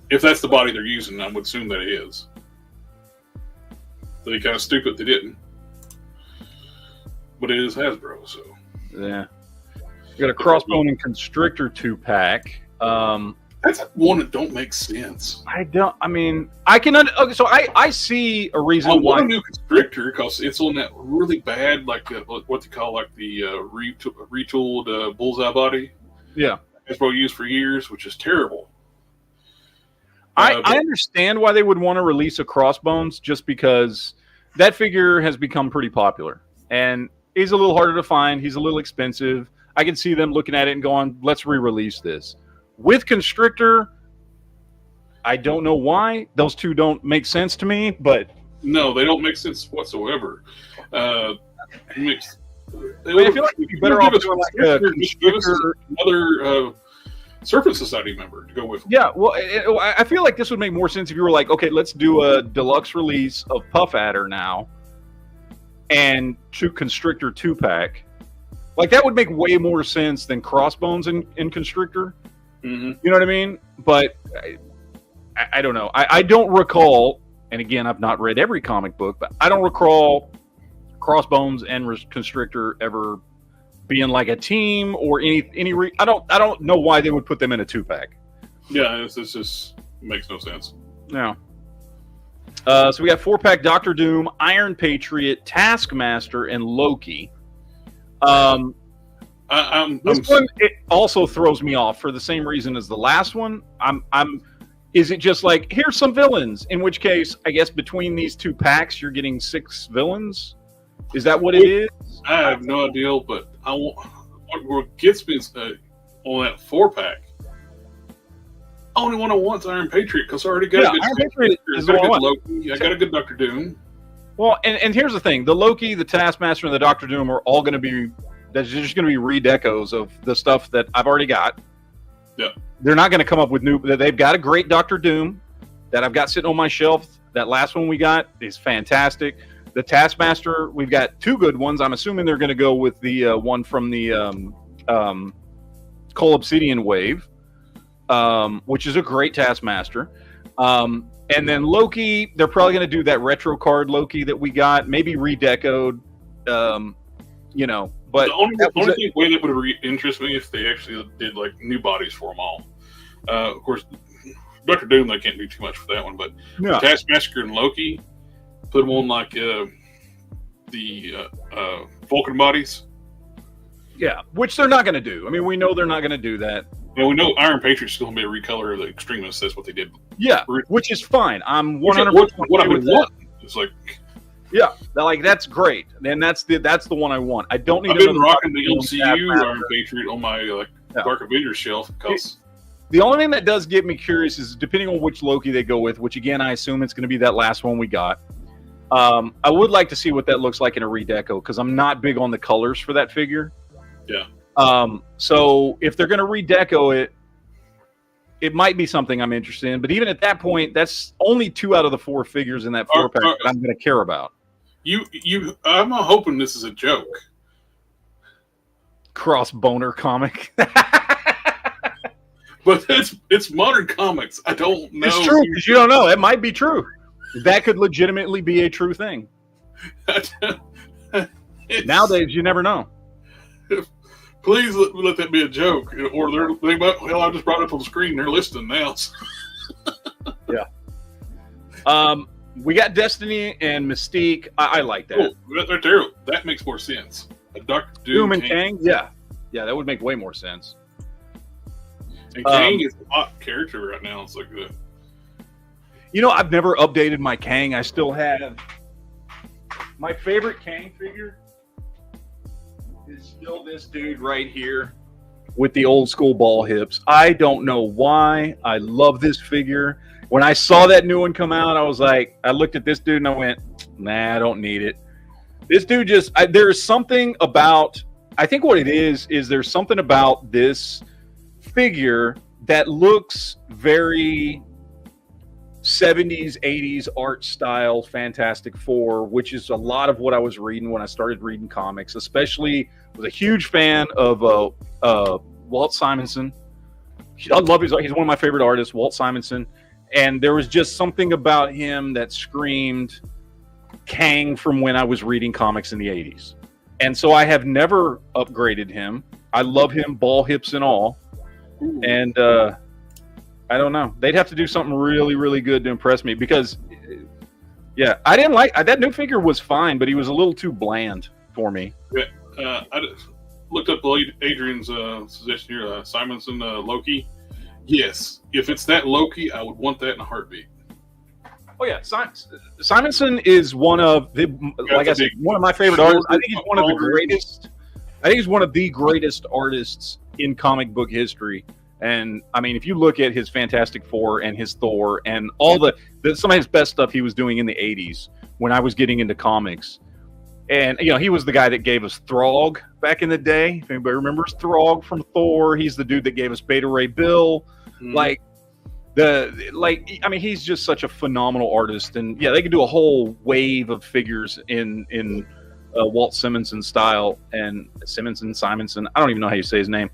If that's the body they're using, I would assume that it is. They'd be kind of stupid if they didn't. But it is Hasbro, so. Yeah. We got a crossbone and constrictor 2-pack. That's one that don't make sense. I see a reason why. I want a new constrictor because it's on that really bad, like what they call like the retooled bullseye body. Yeah. Hasbro used for years, which is terrible. I understand why they would want to release a Crossbones, just because that figure has become pretty popular. And he's a little harder to find. He's a little expensive. I can see them looking at it and going, let's re-release this. With Constrictor, I don't know why. Those two don't make sense to me, but... No, they don't make sense whatsoever. I feel like you'd be better off doing like a Constrictor... another Serpent Society member to go with them. Yeah, well, I feel like this would make more sense if you were like, okay, let's do a deluxe release of Puff Adder now and Constrictor 2-pack. Like, that would make way more sense than Crossbones in Constrictor. Mm-hmm. You know what I mean? But I don't know. I don't recall, and again, I've not read every comic book, but I don't recall Crossbones and Constrictor ever being like a team or any. I don't know why they would put them in a 2-pack. Yeah, this just makes no sense. No. So we got 4-pack Doctor Doom, Iron Patriot, Taskmaster, and Loki. This one, it also throws me off for the same reason as the last one. Is it just like, here's some villains? In which case, I guess between these 2 packs, you're getting 6 villains. Is that what it is? I have no idea, but what gets me on that 4-pack Only one I want is Iron Patriot because I already got a good Iron Patriot is I got the a one. good Loki. I got a good Doctor Doom. Well, and here's the thing: the Loki, the Taskmaster, and the Doctor Doom are all going to be. That's just going to be redecos of the stuff that I've already got. Yeah. They're not going to come up with new. They've got a great Doctor Doom that I've got sitting on my shelf. That last one we got is fantastic. The Taskmaster, we've got two good ones. I'm assuming they're going to go with the one from the Cole Obsidian Wave, which is a great Taskmaster. And then Loki, they're probably going to do that retro card Loki that we got, maybe redecoed, But the only way that would interest me if they actually did like new bodies for them all. Of course, Doctor Doom, they can't do too much for that one, but Taskmaster and Loki, put them on like the Vulcan bodies. Yeah, which they're not going to do. I mean, we know they're not going to do that. Well, we know Iron Patriot's still going to be a recolor of the Extremists. That's what they did. Yeah, which is fine. I'm 100%. What I would want is like. Yeah, that's great, and that's the one I want. I don't need. I've been rocking the MCU Iron Patriot on my Dark Avengers shelf because the only thing that does get me curious is depending on which Loki they go with, which again I assume it's going to be that last one we got. I would like to see what that looks like in a redeco because I'm not big on the colors for that figure. Yeah. So if they're going to redeco it, it might be something I'm interested in. But even at that point, that's only 2 out of the 4 figures in that 4-pack that I'm going to care about. I'm hoping this is a joke. Cross boner comic. But it's modern comics. I don't know. It's true because you don't know. It might be true. That could legitimately be a true thing. Nowadays, you never know. Please let that be a joke, or they might. Hell, I just brought it up on the screen. They're listening now. Yeah. We got Destiny and Mystique. I like that. Oh, right there. That makes more sense. A Doctor Doom and Kang. Yeah, that would make way more sense. And Kang is a hot character right now. It's like the. I've never updated my Kang. I still have my favorite Kang figure. Is still this dude right here with the old school ball hips. I don't know why. I love this figure. When I saw that new one come out, I was like, I looked at this dude and I went, nah, I don't need it. This dude there's something about, I think what it is there's something about this figure that looks very 70s, 80s art style Fantastic Four, which is a lot of what I was reading when I started reading comics, especially was a huge fan of Walt Simonson. I love he's one of my favorite artists, Walt Simonson. And there was just something about him that screamed Kang from when I was reading comics in the 80s. And so I have never upgraded him. I love him, ball hips and all. Ooh. And I don't know. They'd have to do something really, really good to impress me because, yeah, I didn't like that new figure was fine, but he was a little too bland for me. Yeah, I looked up Adrian's suggestion here, Simonson Loki. Yes, if it's that Loki, I would want that in a heartbeat. Oh yeah, Simonson is one of the, like I said, one of my favorite artists. I think he's one of the greatest. I think he's one of the greatest artists in comic book history. And I mean, if you look at his Fantastic Four and his Thor and all some of his best stuff he was doing in the 80s when I was getting into comics. And, he was the guy that gave us Throg back in the day. If anybody remembers Throg from Thor, he's the dude that gave us Beta Ray Bill. He's just such a phenomenal artist. And yeah, they could do a whole wave of figures in Walt Simonson style and Simonson. I don't even know how you say his name.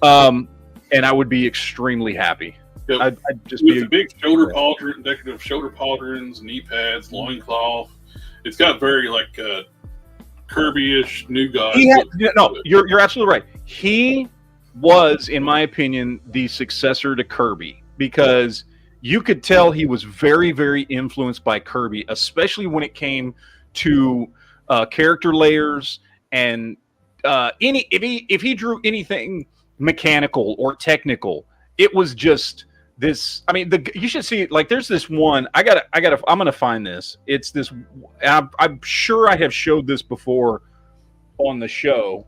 And I would be extremly happy. Yep. I'd just with the big shoulder pauldron, decorative shoulder pauldrons, knee pads, loincloth. It's got very Kirby-ish New God. You're absolutely right. He was, in my opinion, the successor to Kirby because you could tell he was very, very influenced by Kirby, especially when it came to character layers and if he drew anything mechanical or technical, it was just this. I mean, you should see there's this one. I'm gonna find this. It's this. I'm sure I have showed this before on the show.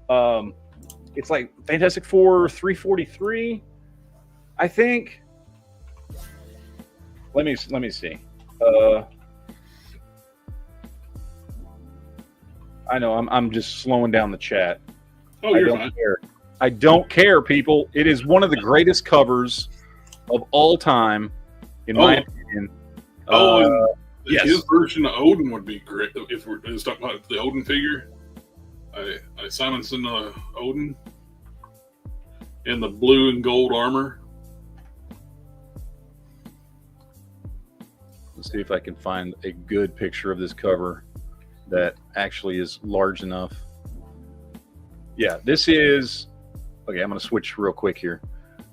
It's like Fantastic Four 343, I think. Let me see. I know I'm just slowing down the chat. Oh, you're fine. Care. I don't care, people. It is one of the greatest covers of all time, in my opinion. Yes. His version of Odin would be great if we're just talking about the Odin figure. Simonson Odin in the blue and gold armor. Let's see if I can find a good picture of this cover that actually is large enough. Yeah, this is... Okay, I'm going to switch real quick here.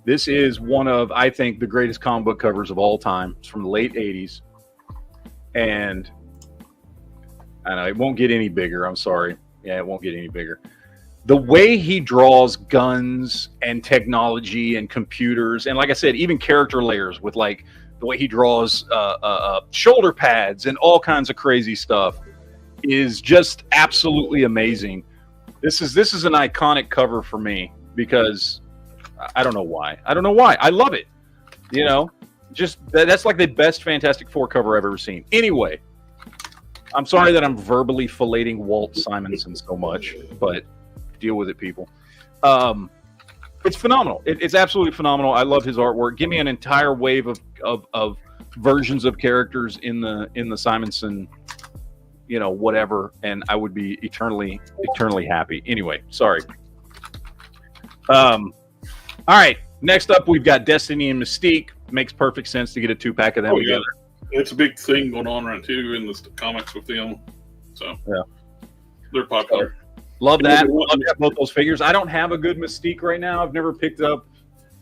This is one of, I think, the greatest comic book covers of all time. It's from the late 80s. And I know it won't get any bigger. I'm sorry. Yeah, it won't get any bigger. The way he draws guns and technology and computers, and like I said, even character layers with like the way he draws shoulder pads and all kinds of crazy stuff is just absolutely amazing. This is an iconic cover for me because I don't know why. I love it. You know, just that's like the best Fantastic Four cover I've ever seen. Anyway, I'm sorry that I'm verbally filleting Walt Simonson so much, but deal with it, people. It's phenomenal. It's absolutely phenomenal. I love his artwork. Give me an entire wave of versions of characters in the Simonson, you know, whatever, and I would be eternally happy. Anyway, sorry. All right. Next up, we've got Destiny and Mystique. Makes perfect sense to get a 2-pack of them together. It's a big thing going on right too in the comics with them. So yeah, they're popular. Love that. Love to have both those figures. I don't have a good Mystique right now. I've never picked up.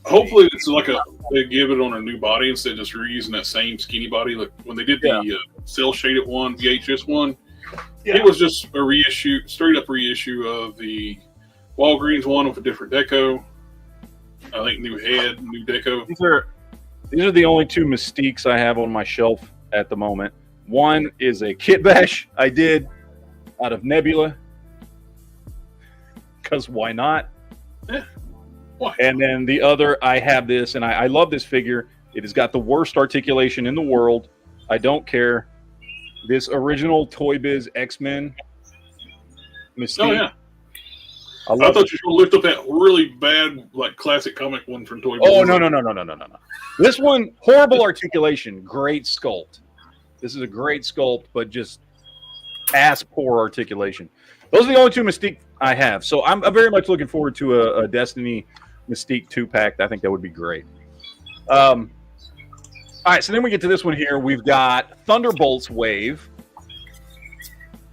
Hopefully, it's like they give it on a new body instead of just reusing that same skinny body. Like when they did the cell shaded one, VHS one, it was just a reissue, straight up reissue of the Walgreens one with a different deco. I think new head, new deco. These are the only 2 Mystiques I have on my shelf at the moment. One is a kit bash I did out of Nebula, because why not? Yeah. Why? And then the other, I have this, and I love this figure. It has got the worst articulation in the world. I don't care. This original Toy Biz X-Men Mystique. Oh, yeah. I thought you were going to lift up that really bad, like, classic comic one from Toy Biz. Oh, no. This one, horrible articulation, great sculpt. This is a great sculpt, but just ass-poor articulation. Those are the only 2 Mystique I have. So I'm very much looking forward to a Destiny Mystique 2-pack. I think that would be great. All right, so then we get to this one here. We've got Thunderbolts Wave.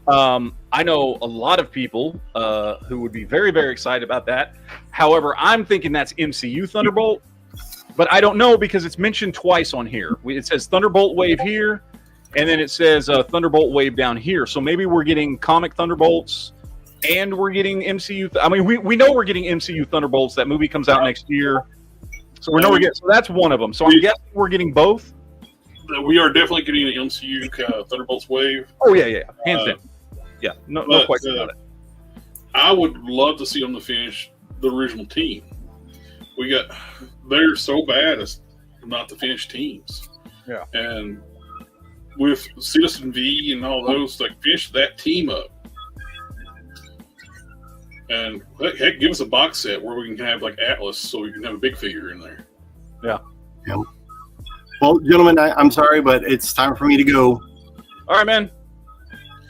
I know a lot of people who would be very, very excited about that. However, I'm thinking that's MCU Thunderbolt, but I don't know because it's mentioned twice on here. It says Thunderbolt Wave here, and then it says Thunderbolt Wave down here. So maybe we're getting comic Thunderbolts and we're getting MCU. I mean, we know we're getting MCU Thunderbolts. That movie comes out next year. So we know we're getting. So that's one of them. So I'm guessing we're getting both. We are definitely getting an MCU Thunderbolts Wave. Oh yeah, hands down. Yeah, no question about it. I would love to see them to finish the original team. They're so bad as not to finish teams. Yeah, and with Citizen V and all those, like finish that team up. And heck, give us a box set where we can have like Atlas, so we can have a big figure in there. Yeah. Well, gentlemen, I'm sorry, but it's time for me to go. All right, man.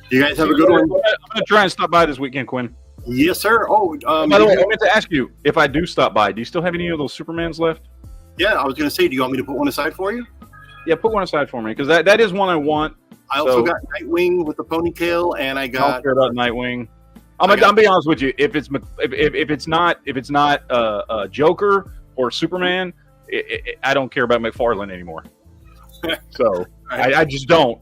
You guys have a good one. I'm going to try and stop by this weekend, Quinn. Yes, sir. Oh, by the way, I meant to ask you, if I do stop by, do you still have any of those Supermans left? Yeah, I was going to say, do you want me to put one aside for you? Yeah, put one aside for me, because that is one I want. I also got Nightwing with the ponytail, and I got. I don't care about Nightwing. I'll be honest with you. If it's not Joker or Superman, I don't care about McFarlane anymore. So I just don't.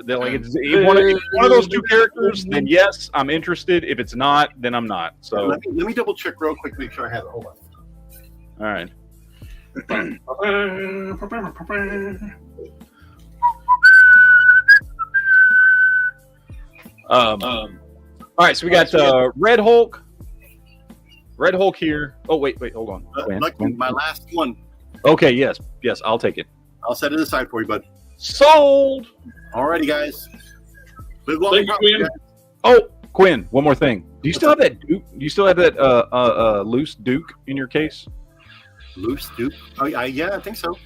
They're like it's one of those 2 characters. Then yes, I'm interested. If it's not, then I'm not. So let me double check real quick. Make sure I have it. Hold on. All right. All right, so we got Red Hulk. Red Hulk here. Oh, wait, hold on. My last one. Okay, yes, I'll take it. I'll set it aside for you, bud. Sold. Alrighty, guys. Live long Thank and you, prosper, Quinn. Oh, Quinn, one more thing. Do you still have that Duke? Do you still have that loose Duke in your case? Loose Duke? Oh, yeah, I think so.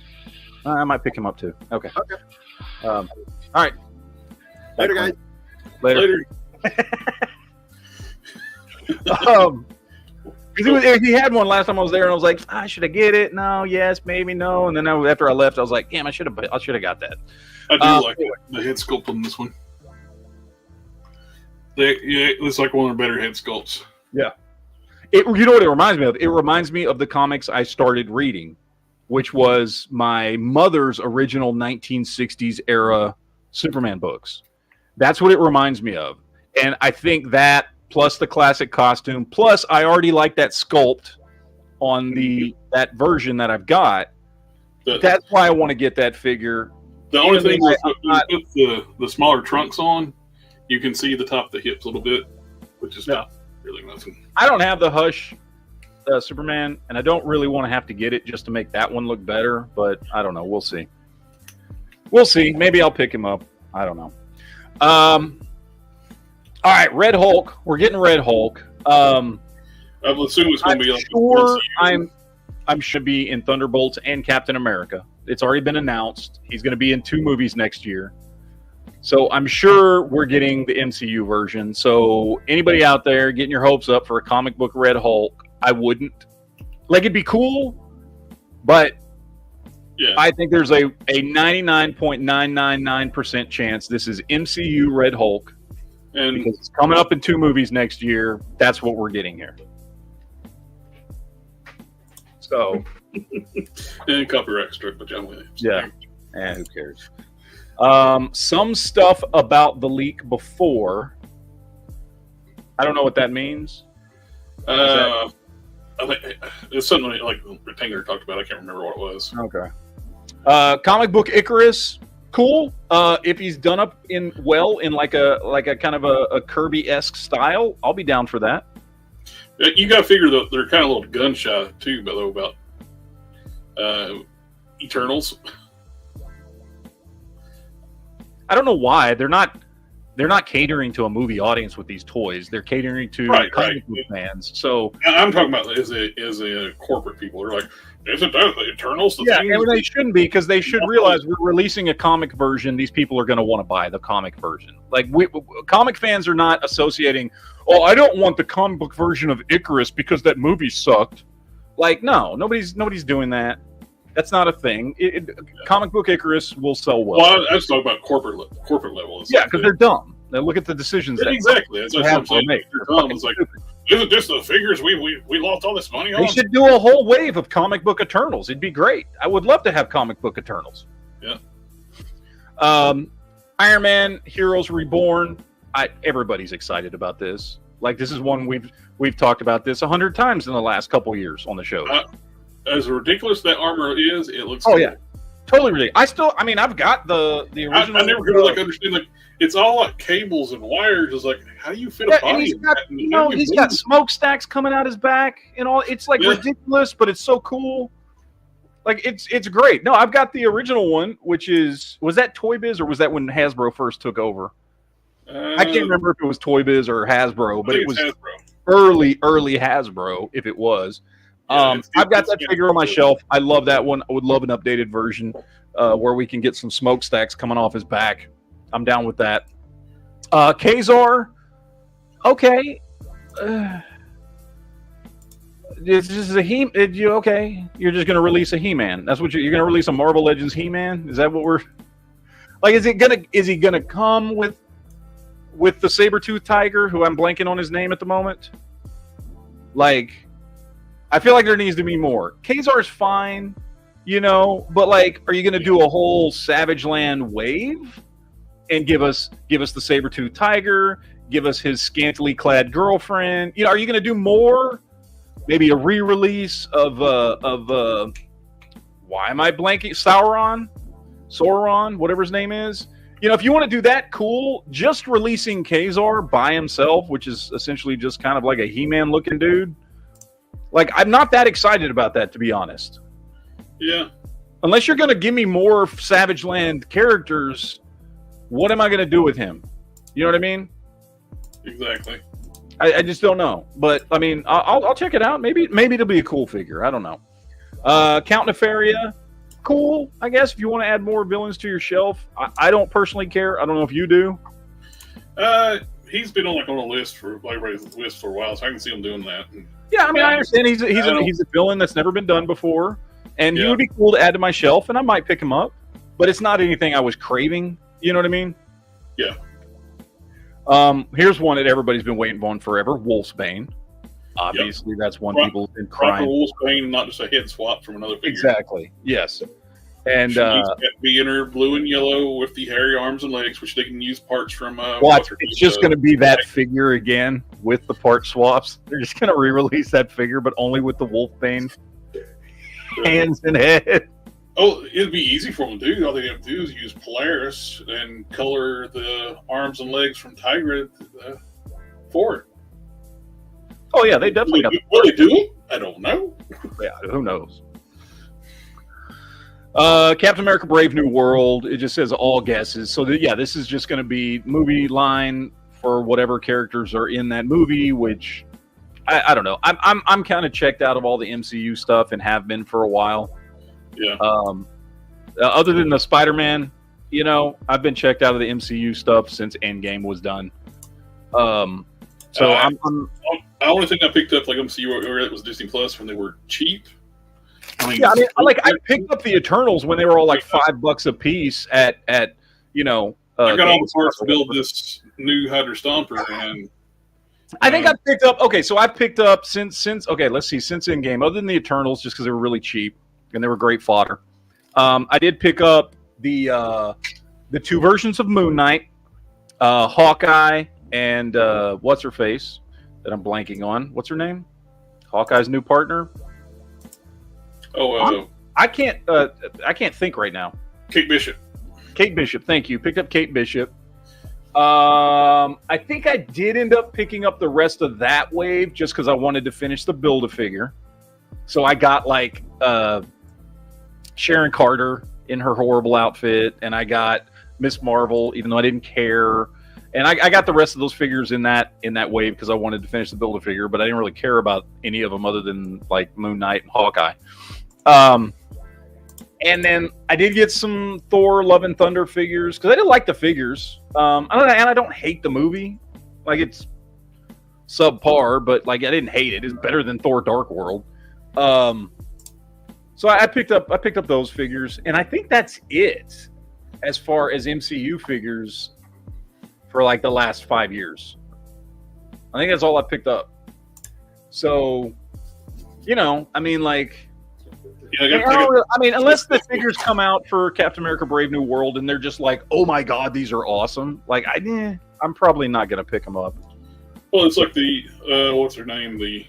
I might pick him up too. Okay. Okay. All right. Later, guys. Later. He had one last time I was there, and I was like, should I get it? No, yes, maybe, no. And then after I left, I was like, damn, I should have got that. I do like the head sculpt on this one. It's like one of the better head sculpts. Yeah. You know what it reminds me of? It reminds me of the comics I started reading, which was my mother's original 1960s era Superman books. That's what it reminds me of. And I think that, plus the classic costume, plus I already like that sculpt on that version that I've got. That's why I want to get that figure. The only thing is with the smaller trunks on, you can see the top of the hips a little bit, which is not really nothing. I don't have the Hush Superman, and I don't really want to have to get it just to make that one look better, but I don't know. We'll see. We'll see. Maybe I'll pick him up. I don't know. All right, Red Hulk. We're getting Red Hulk. I will assume it's going to be like sure I'm should be in Thunderbolts and Captain America. It's already been announced. He's going to be in 2 movies next year. So I'm sure we're getting the MCU version. So anybody out there getting your hopes up for a comic book Red Hulk, I wouldn't. Like, it'd be cool, but yeah. I think there's a 99.999% chance this is MCU Red Hulk. And because it's coming up in 2 movies next year, that's what we're getting here. So, and copyright struck by John Williams. Yeah, who cares? Some stuff about the leak before. I don't know what that means. I think it's something like Retainer talked about. I can't remember what it was. Okay. Comic book Icarus, cool. If he's done up in like a kind of a Kirby-esque style, I'll be down for that. You got to figure that they're kind of a little gun shy too, about Eternals. I don't know why they're not catering to a movie audience with these toys. They're catering to comic book fans. So I'm talking about as a corporate people. They're like, isn't that the Eternals? And they shouldn't be, because they should realize we're releasing a comic version. These people are going to want to buy the comic version. Like, comic fans are not associating, oh, I don't want the comic book version of Icarus because that movie sucked. Like, no, nobody's doing that. That's not a thing. Comic book Icarus will sell well. Well, I just talk about corporate level. Yeah, because they're dumb. They look at the decisions. Exactly. That's what I'm saying. They're dumb. It's like, isn't this the figures we lost all this money on? They should do a whole wave of comic book Eternals. It'd be great. I would love to have comic book Eternals. Yeah. Iron Man Heroes Reborn. Everybody's excited about this. Like, this is one we've talked about this 100 times in the last couple years on the show. As ridiculous that armor is, it looks. Oh cool. Yeah, totally ridiculous. I've got the original. I never could understand, like, it's all like cables and wires. It's like, how do you fit a body? He's got smokestacks coming out his back and all. It's like ridiculous, but it's so cool. Like, it's great. No, I've got the original one, which was that Toy Biz, or was that when Hasbro first took over? I can't remember if it was Toy Biz or Hasbro, but it was early Hasbro, if it was. I've got that figure on my shelf. I love that one. I would love an updated version where we can get some smokestacks coming off his back. I'm down with that. Kazar, okay. This is a okay. You're just going to release a He-Man. That's what you're going to release, a Marvel Legends He-Man? Is that what we're like? Is he gonna come with the saber-toothed tiger, who I'm blanking on his name at the moment? Like, I feel like there needs to be more. Kazar's fine, but like, are you going to do a whole Savage Land wave and give us the saber-toothed tiger, give us his scantily clad girlfriend? Are you going to do more? Maybe a re-release of why am I blanking? Sauron, whatever his name is. If you want to do that, cool. Just releasing Kazar by himself, which is essentially just kind of like a He-Man looking dude. Like, I'm not that excited about that, to be honest. Yeah. unless you're going to give me more Savage Land characters, what am I going to do with him? You know what I mean? Exactly. I just don't know. But I mean, I'll check it out. Maybe it'll be a cool figure. I don't know. Count Nefaria, cool. I guess if you want to add more villains to your shelf, I don't personally care. I don't know if you do. He's been on a list for everybody's list for a while, so I can see him doing that. Yeah, I mean, I understand he's a villain that's never been done before, and he would be cool to add to my shelf, and I might pick him up. But it's not anything I was craving. You know what I mean? Yeah. Here's one that everybody's been waiting on forever: Wolfsbane. Obviously, that's one people have been crying. Wolfsbane, not just a head swap from another figure. Exactly. Yes. And be in her blue and yellow with the hairy arms and legs, which they can use parts from. Watch, it's just going to be that figure again with the part swaps. They're just going to re-release that figure, but only with the Wolfbane hands and head. Oh, it'd be easy for them to do. All they have to do is use Polaris and color the arms and legs from Tigra for it. Oh yeah, they definitely got. Will they do it? I don't know. Yeah, who knows? Captain America: Brave New World. It just says all guesses. So this is just going to be movie line for whatever characters are in that movie. Which I don't know. I'm kind of checked out of all the MCU stuff and have been for a while. Yeah. Other than the Spider-Man, I've been checked out of the MCU stuff since Endgame was done. So the only thing I picked up like MCU or it was Disney Plus when they were cheap. I picked up the Eternals when they were all like $5 a piece at I got all the parts to build this new Hydra Stomper, and I think I picked up. Okay, so I picked up since Endgame, other than the Eternals, just because they were really cheap and they were great fodder. I did pick up the two versions of Moon Knight, Hawkeye, and what's her face that I'm blanking on. What's her name? Hawkeye's new partner. I can't think right now. Kate Bishop. Kate Bishop, thank you. Picked up Kate Bishop. I think I did end up picking up the rest of that wave just because I wanted to finish the Build-A-Figure. So I got like Sharon Carter in her horrible outfit, and I got Miss Marvel, even though I didn't care. And I got the rest of those figures in that wave because I wanted to finish the Build-A-Figure, but I didn't really care about any of them other than like Moon Knight and Hawkeye. And then I did get some Thor: Love and Thunder figures because I didn't like the figures. I don't hate the movie, like it's subpar, but like I didn't hate it. It's better than Thor: Dark World. So I picked up those figures, and I think that's it as far as MCU figures for like the last 5 years. I think that's all I picked up. So, I mean, like. Unless the figures come out for Captain America: Brave New World and they're just like, oh my god, these are awesome. Like, I'm probably not gonna pick them up. Well, it's like the what's her name, the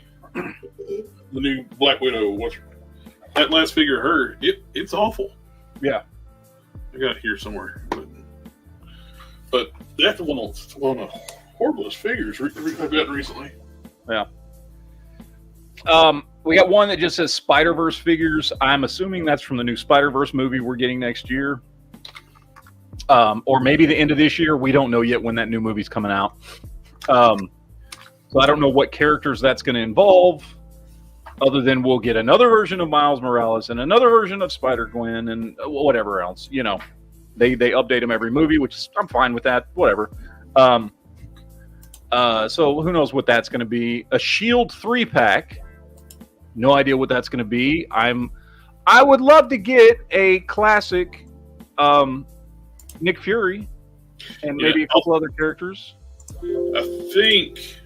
new Black Widow. That last figure, her, it's awful. Yeah, I got it here somewhere, but that's one of the horriblest figures I've gotten recently. Yeah. We got one that just says Spider-Verse figures. I'm assuming that's from the new Spider-Verse movie we're getting next year. Or maybe the end of this year. We don't know yet when that new movie's coming out. So I don't know what characters that's going to involve, other than we'll get another version of Miles Morales and another version of Spider-Gwen and whatever else. They update them every movie, which is, I'm fine with that. Whatever. So who knows what that's going to be. A Shield 3-pack. No idea what that's going to be. I would love to get a classic Nick Fury and maybe a couple other characters. I think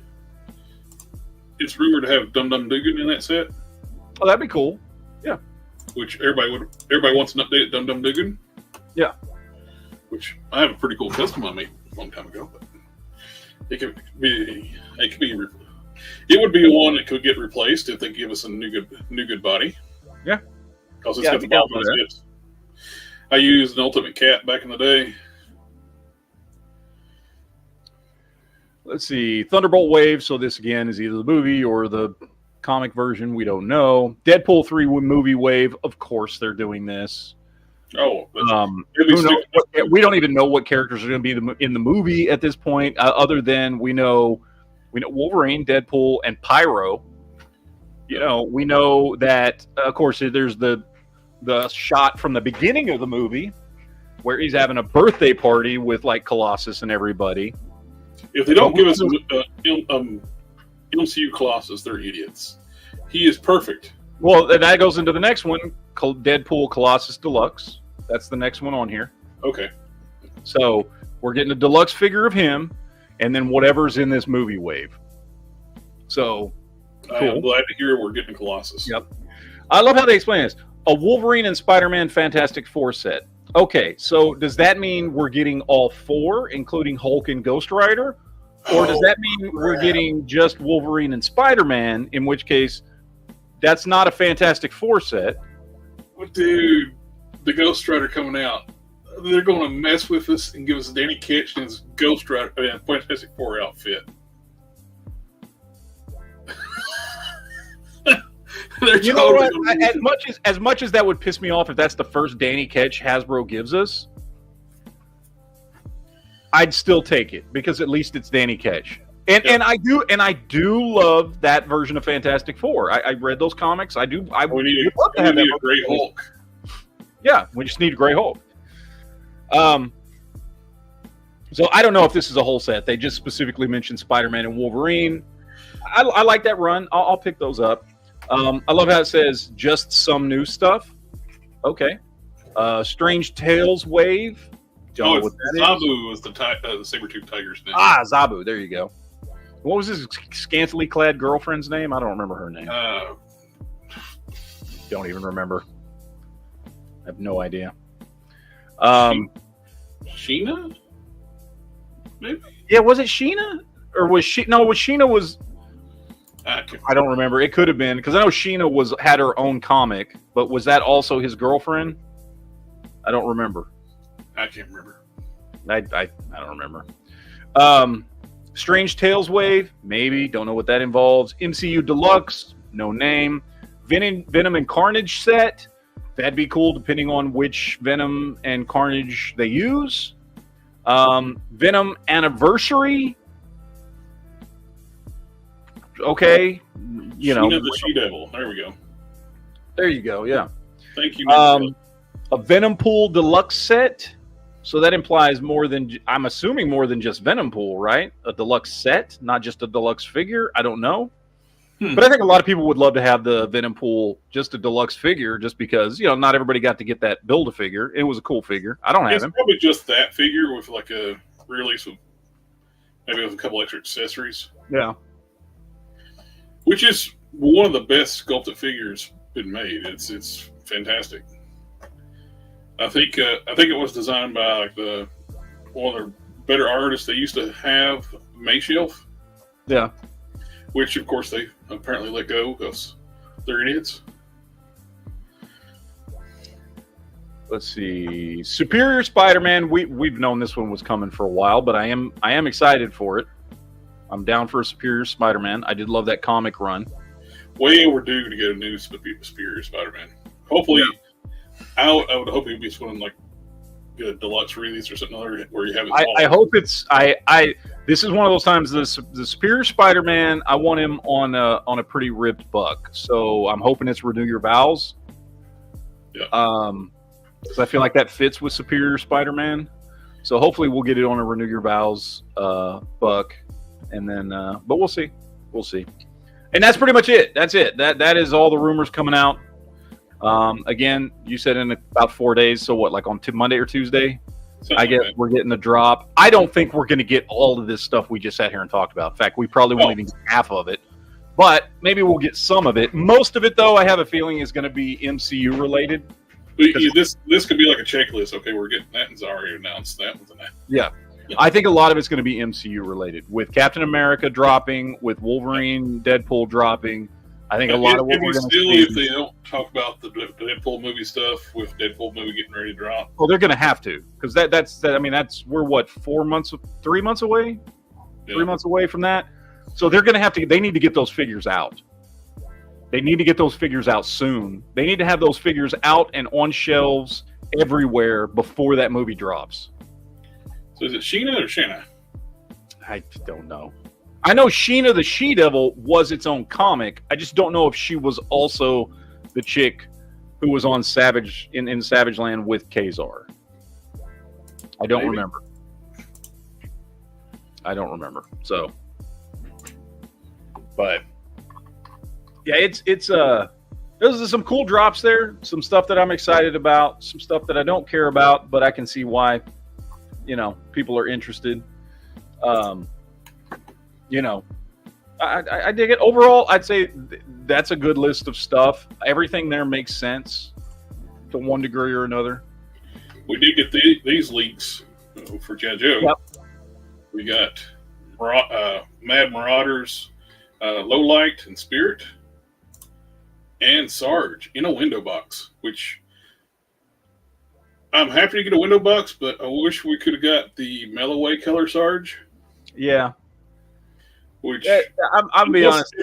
it's rumored to have Dum Dum Dugan in that set. Oh, that'd be cool. Yeah. Which everybody wants an update at Dum Dum Dugan. Yeah. Which I have a pretty cool custom I made a long time ago, but it could be. It would be one that could get replaced if they give us a new good body. Yeah, because it's got the bottom of it. I used an Ultimate Cat back in the day. Let's see, Thunderbolt Wave. So this again is either the movie or the comic version, we don't know. Deadpool 3 movie wave, of course they're doing this. Oh, we don't even know what characters are going to be in the movie at this point, other than we know Wolverine, Deadpool, and Pyro. We know that, of course, there's the shot from the beginning of the movie where he's having a birthday party with like Colossus and everybody. If they don't give us MCU Colossus, they're idiots. He is perfect. Well, that goes into the next one, Deadpool Colossus Deluxe. That's the next one on here. Okay. So we're getting a deluxe figure of him, and then whatever's in this movie wave. So cool. I'm glad to hear we're getting Colossus. Yep. I love how they explain this. A Wolverine and Spider-Man Fantastic Four set. Okay, so does that mean we're getting all four, including Hulk and Ghost Rider? Or does that mean we're getting just Wolverine and Spider-Man, in which case that's not a Fantastic Four set? Dude, the Ghost Rider coming out. They're going to mess with us and give us Danny Ketch and his Ghost Rider Fantastic Four outfit. You know what? As much as that would piss me off if that's the first Danny Ketch Hasbro gives us, I'd still take it because at least it's Danny Ketch. And I do love that version of Fantastic Four. I read those comics. We need a Great Hulk. Yeah, we just need a Great Hulk. So I don't know if this is a whole set. They just specifically mentioned Spider-Man and Wolverine. I like that run. I'll pick those up. I love how it says just some new stuff. Okay. Strange Tales wave. Zabu was the saber-toothed tiger's name. Zabu. There you go. What was his scantily clad girlfriend's name? I don't remember her name. Don't even remember. I have no idea. Sheena? Maybe? Yeah, was it Sheena? Or was she? No, Sheena was... I don't remember. It could have been, because I know Sheena had her own comic, but was that also his girlfriend? I don't remember. I can't remember. I don't remember. Strange Tales wave, maybe. Don't know what that involves. MCU Deluxe, no name. Venom and Carnage set. That'd be cool, depending on which Venom and Carnage they use. Venom Anniversary. Okay, Sheena the She-Devil. There we go. There you go. Yeah. Thank you. A Venom Pool Deluxe set. So that implies I'm assuming more than just Venom Pool, right? A deluxe set, not just a deluxe figure. I don't know. But I think a lot of people would love to have the Venom Pool, just a deluxe figure, just because, not everybody got to get that Build-A-Figure. It was a cool figure. I don't have him. It's probably just that figure with like a release with maybe with a couple extra accessories. Yeah. Which is one of the best sculpted figures been made. It's fantastic. I think it was designed by like one of the better artists they used to have, Mayshelf. Yeah. Which of course they apparently let go because they're idiots. Let's see. Superior Spider-Man. We've known this one was coming for a while, but I am excited for it. I'm down for a Superior Spider-Man. I did love that comic run. Way overdue to get a new Superior Spider-Man. Hopefully, I would hope it would be one like get a deluxe release or something where you have it. I hope it's. This is one of those times. The Superior Spider-Man. I want him on a pretty ripped buck. So I'm hoping it's Renew Your Vows. Yeah. Because I feel like that fits with Superior Spider-Man. So hopefully we'll get it on a Renew Your Vows buck, and then. But we'll see. We'll see. And that's pretty much it. That's it. That is all the rumors coming out. Again, you said in about 4 days. So what, like on Monday or Tuesday? I guess we're getting the drop. I don't think we're going to get all of this stuff we just sat here and talked about. In fact, we probably won't even get half of it. But maybe we'll get some of it. Most of it, though, I have a feeling is going to be MCU related. This could be like a checklist. Okay, we're getting that, and it's already announced that one's that. Yeah. I think a lot of it's going to be MCU related, with Captain America dropping, with Wolverine, Deadpool dropping. I think a lot of what we're going to see. If they don't talk about the Deadpool movie stuff, with Deadpool movie getting ready to drop. Well, they're going to have to, because we're what, 3 months away? Yeah. 3 months away from that. So they're going to have to. They need to get those figures out. They need to get those figures out soon. They need to have those figures out and on shelves everywhere before that movie drops. So is it Sheena or Shanna? I don't know. I know Sheena the She-Devil was its own comic. I just don't know if she was also the chick who was on Savage in Savage Land with Kazar. I don't remember. So, but yeah, those are some cool drops there. Some stuff that I'm excited about. Some stuff that I don't care about, but I can see why, people are interested. I dig it. Overall, I'd say that's a good list of stuff. Everything there makes sense to one degree or another. We did get these leaks for G.I. Joe. Yep. We got Mad Marauders, Low Light and Spirit, and Sarge in a window box, which I'm happy to get a window box, but I wish we could have got the Melloway color Sarge. Yeah. Which I'm being honest.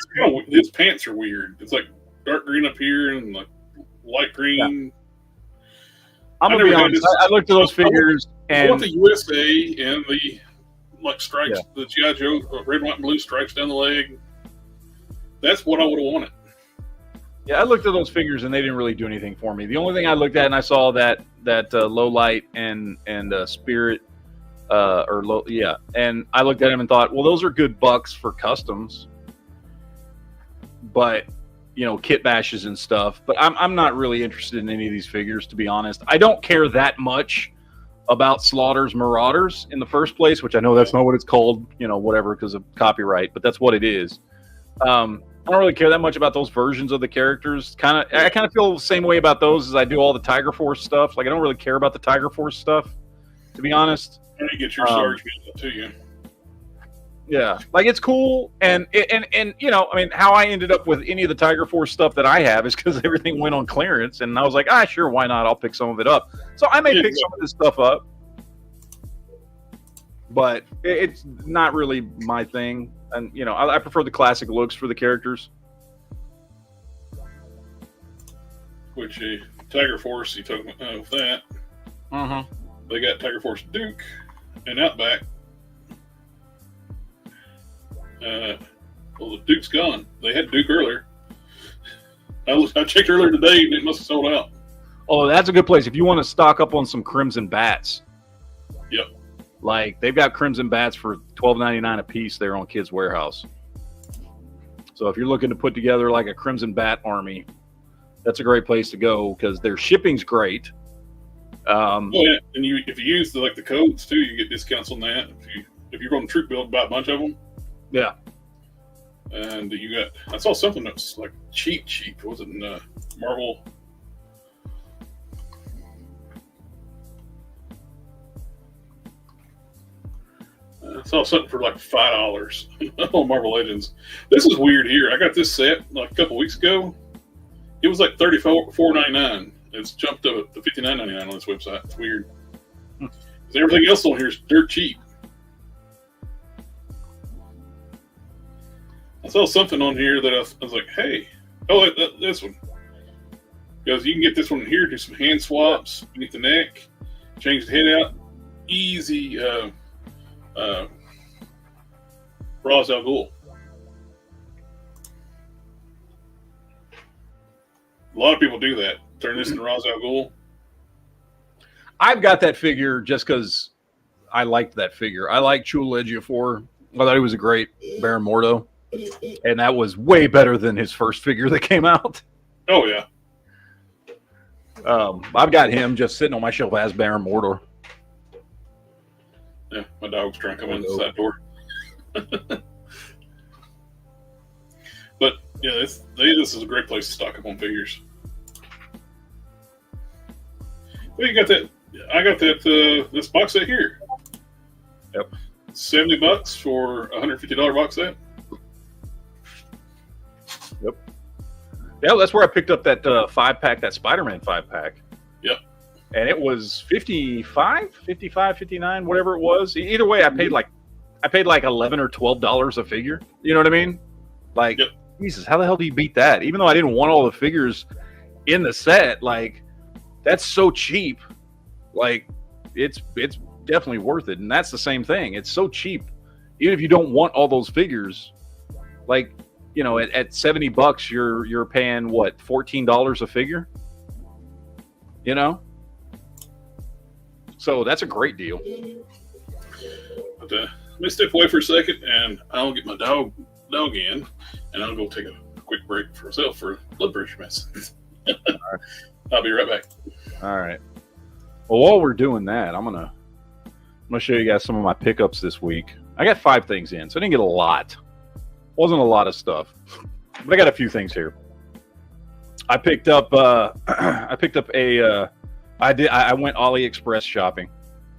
His pants are weird. It's like dark green up here and like light green. Yeah. I'm gonna be honest. I looked at those figures and I want the USA and the stripes, the G.I. Joe red, white, and blue stripes down the leg. That's what I would have wanted. Yeah, I looked at those figures and they didn't really do anything for me. The only thing I looked at and I saw that Low Light and Spirit. And I looked at him and thought, well, those are good bucks for customs, but kit bashes and stuff. But I'm not really interested in any of these figures, to be honest. I don't care that much about Slaughter's Marauders in the first place, which I know that's not what it's called, whatever, because of copyright, but that's what it is. I don't really care that much about those versions of the characters. I kind of feel the same way about those as I do all the Tiger Force stuff. Like, I don't really care about the Tiger Force stuff, to be honest. Trying to get your Sarge to you. Yeah, like it's cool, and how I ended up with any of the Tiger Force stuff that I have is because everything went on clearance, and I was like, sure, why not? I'll pick some of it up. So I may pick some of this stuff up, but it's not really my thing, and I prefer the classic looks for the characters. Which Tiger Force, you took with that. They got Tiger Force Duke and Outback. Well, the Duke's gone. They had Duke earlier. I checked earlier today and it must have sold out. Oh, that's a good place if you want to stock up on some Crimson Bats. Yep. Like, they've got Crimson Bats for $12.99 a piece there on Kids Warehouse. So if you're looking to put together like a Crimson Bat army, that's a great place to go because their shipping's great. And if you use the codes too, you get discounts on that. If you're going to troop build, buy a bunch of them. Yeah. And I saw something that was like cheap. Was it in Marvel? I saw something for like $5 on Marvel Legends. This is weird here. I got this set like a couple weeks ago. It was like $34.99. It's jumped up to $59.99 on this website. It's weird. Everything else on here is dirt cheap. I saw something on here that I was like, hey, this one. Because you can get this one here, do some hand swaps beneath the neck, change the head out. Easy Ra's al Ghul. A lot of people do that. Turn this into Ra's al Ghul. I've got that figure just because I liked that figure. I like Chula Ejiofor. I thought he was a great Baron Mordo. And that was way better than his first figure that came out. Oh, yeah. I've got him just sitting on my shelf as Baron Mordor. Yeah, my dog's trying to come in the side door. But, yeah, this is a great place to stock up on figures. Well, you got that. I got that this box set here. Yep. $70 for a $150 box set. Yep. Yeah, that's where I picked up that 5-pack, that Spider-Man 5-pack. Yep. And it was 55, 59, whatever it was. Either way, I paid like $11 or $12 a figure. You know what I mean? Like, yep. Jesus, how the hell do you beat that? Even though I didn't want all the figures in the set, like that's so cheap. Like it's definitely worth it. And that's the same thing. It's so cheap. Even if you don't want all those figures, like, you know, at $70, you're paying what, $14 a figure? You know? So that's a great deal. But let me step away for a second, and I'll get my dog in, and I'll go take a quick break for myself for blood pressure medicine. Right. I'll be right back. All right. Well, while we're doing that, I'm gonna show you guys some of my pickups this week. I got 5 things in, so I didn't get a lot. Wasn't a lot of stuff, but I got a few things here. I picked up I went AliExpress shopping,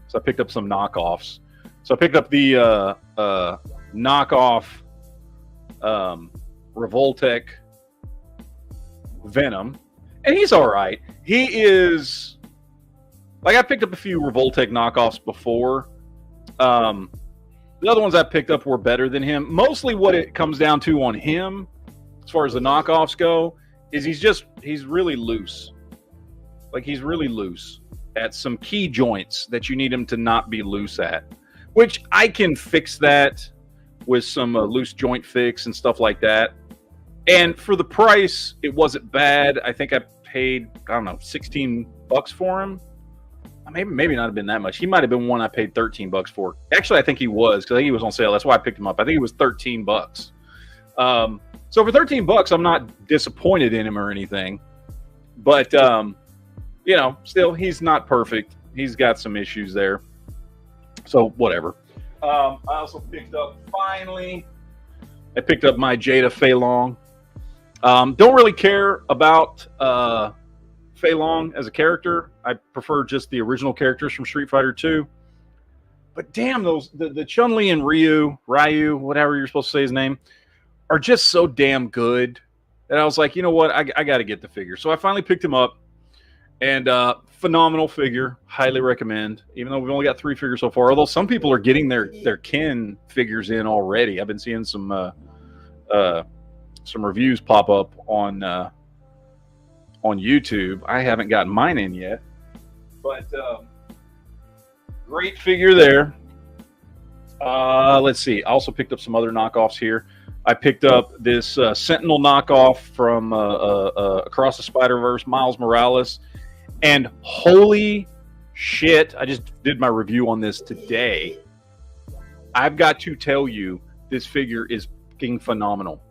so I picked up some knockoffs. So I picked up the knockoff Revoltech Venom, and he's all right. He is, like, I picked up a few Revoltech knockoffs before. The other ones I picked up were better than him. Mostly what it comes down to on him, as far as the knockoffs go, is he's really loose. Like, he's really loose at some key joints that you need him to not be loose at, which I can fix that with some loose joint fix and stuff like that. And for the price, it wasn't bad. I think I paid, I don't know, $16 for him. Maybe not have been that much. He might have been one I paid $13 for. Actually, I think he was, because I think he was on sale. That's why I picked him up. I think he was $13. So for $13, I'm not disappointed in him or anything. But you know, still, he's not perfect. He's got some issues there. So whatever. I also picked up, finally, I picked up my Jada Fei Long. Don't really care about Fei Long as a character. I prefer just the original characters from Street Fighter 2. But damn, the Chun-Li and Ryu, whatever you're supposed to say his name, are just so damn good that I was like, you know what, I got to get the figure. So I finally picked him up, and phenomenal figure. Highly recommend. Even though we've only got 3 figures so far, although some people are getting their Ken figures in already. I've been seeing some reviews pop up on YouTube. I haven't gotten mine in yet, but great figure there. Let's see. I also picked up some other knockoffs here. I picked up this Sentinel knockoff from Across the Spider-Verse, Miles Morales, and holy shit, I just did my review on this today. I've got to tell you, this figure is fucking phenomenal.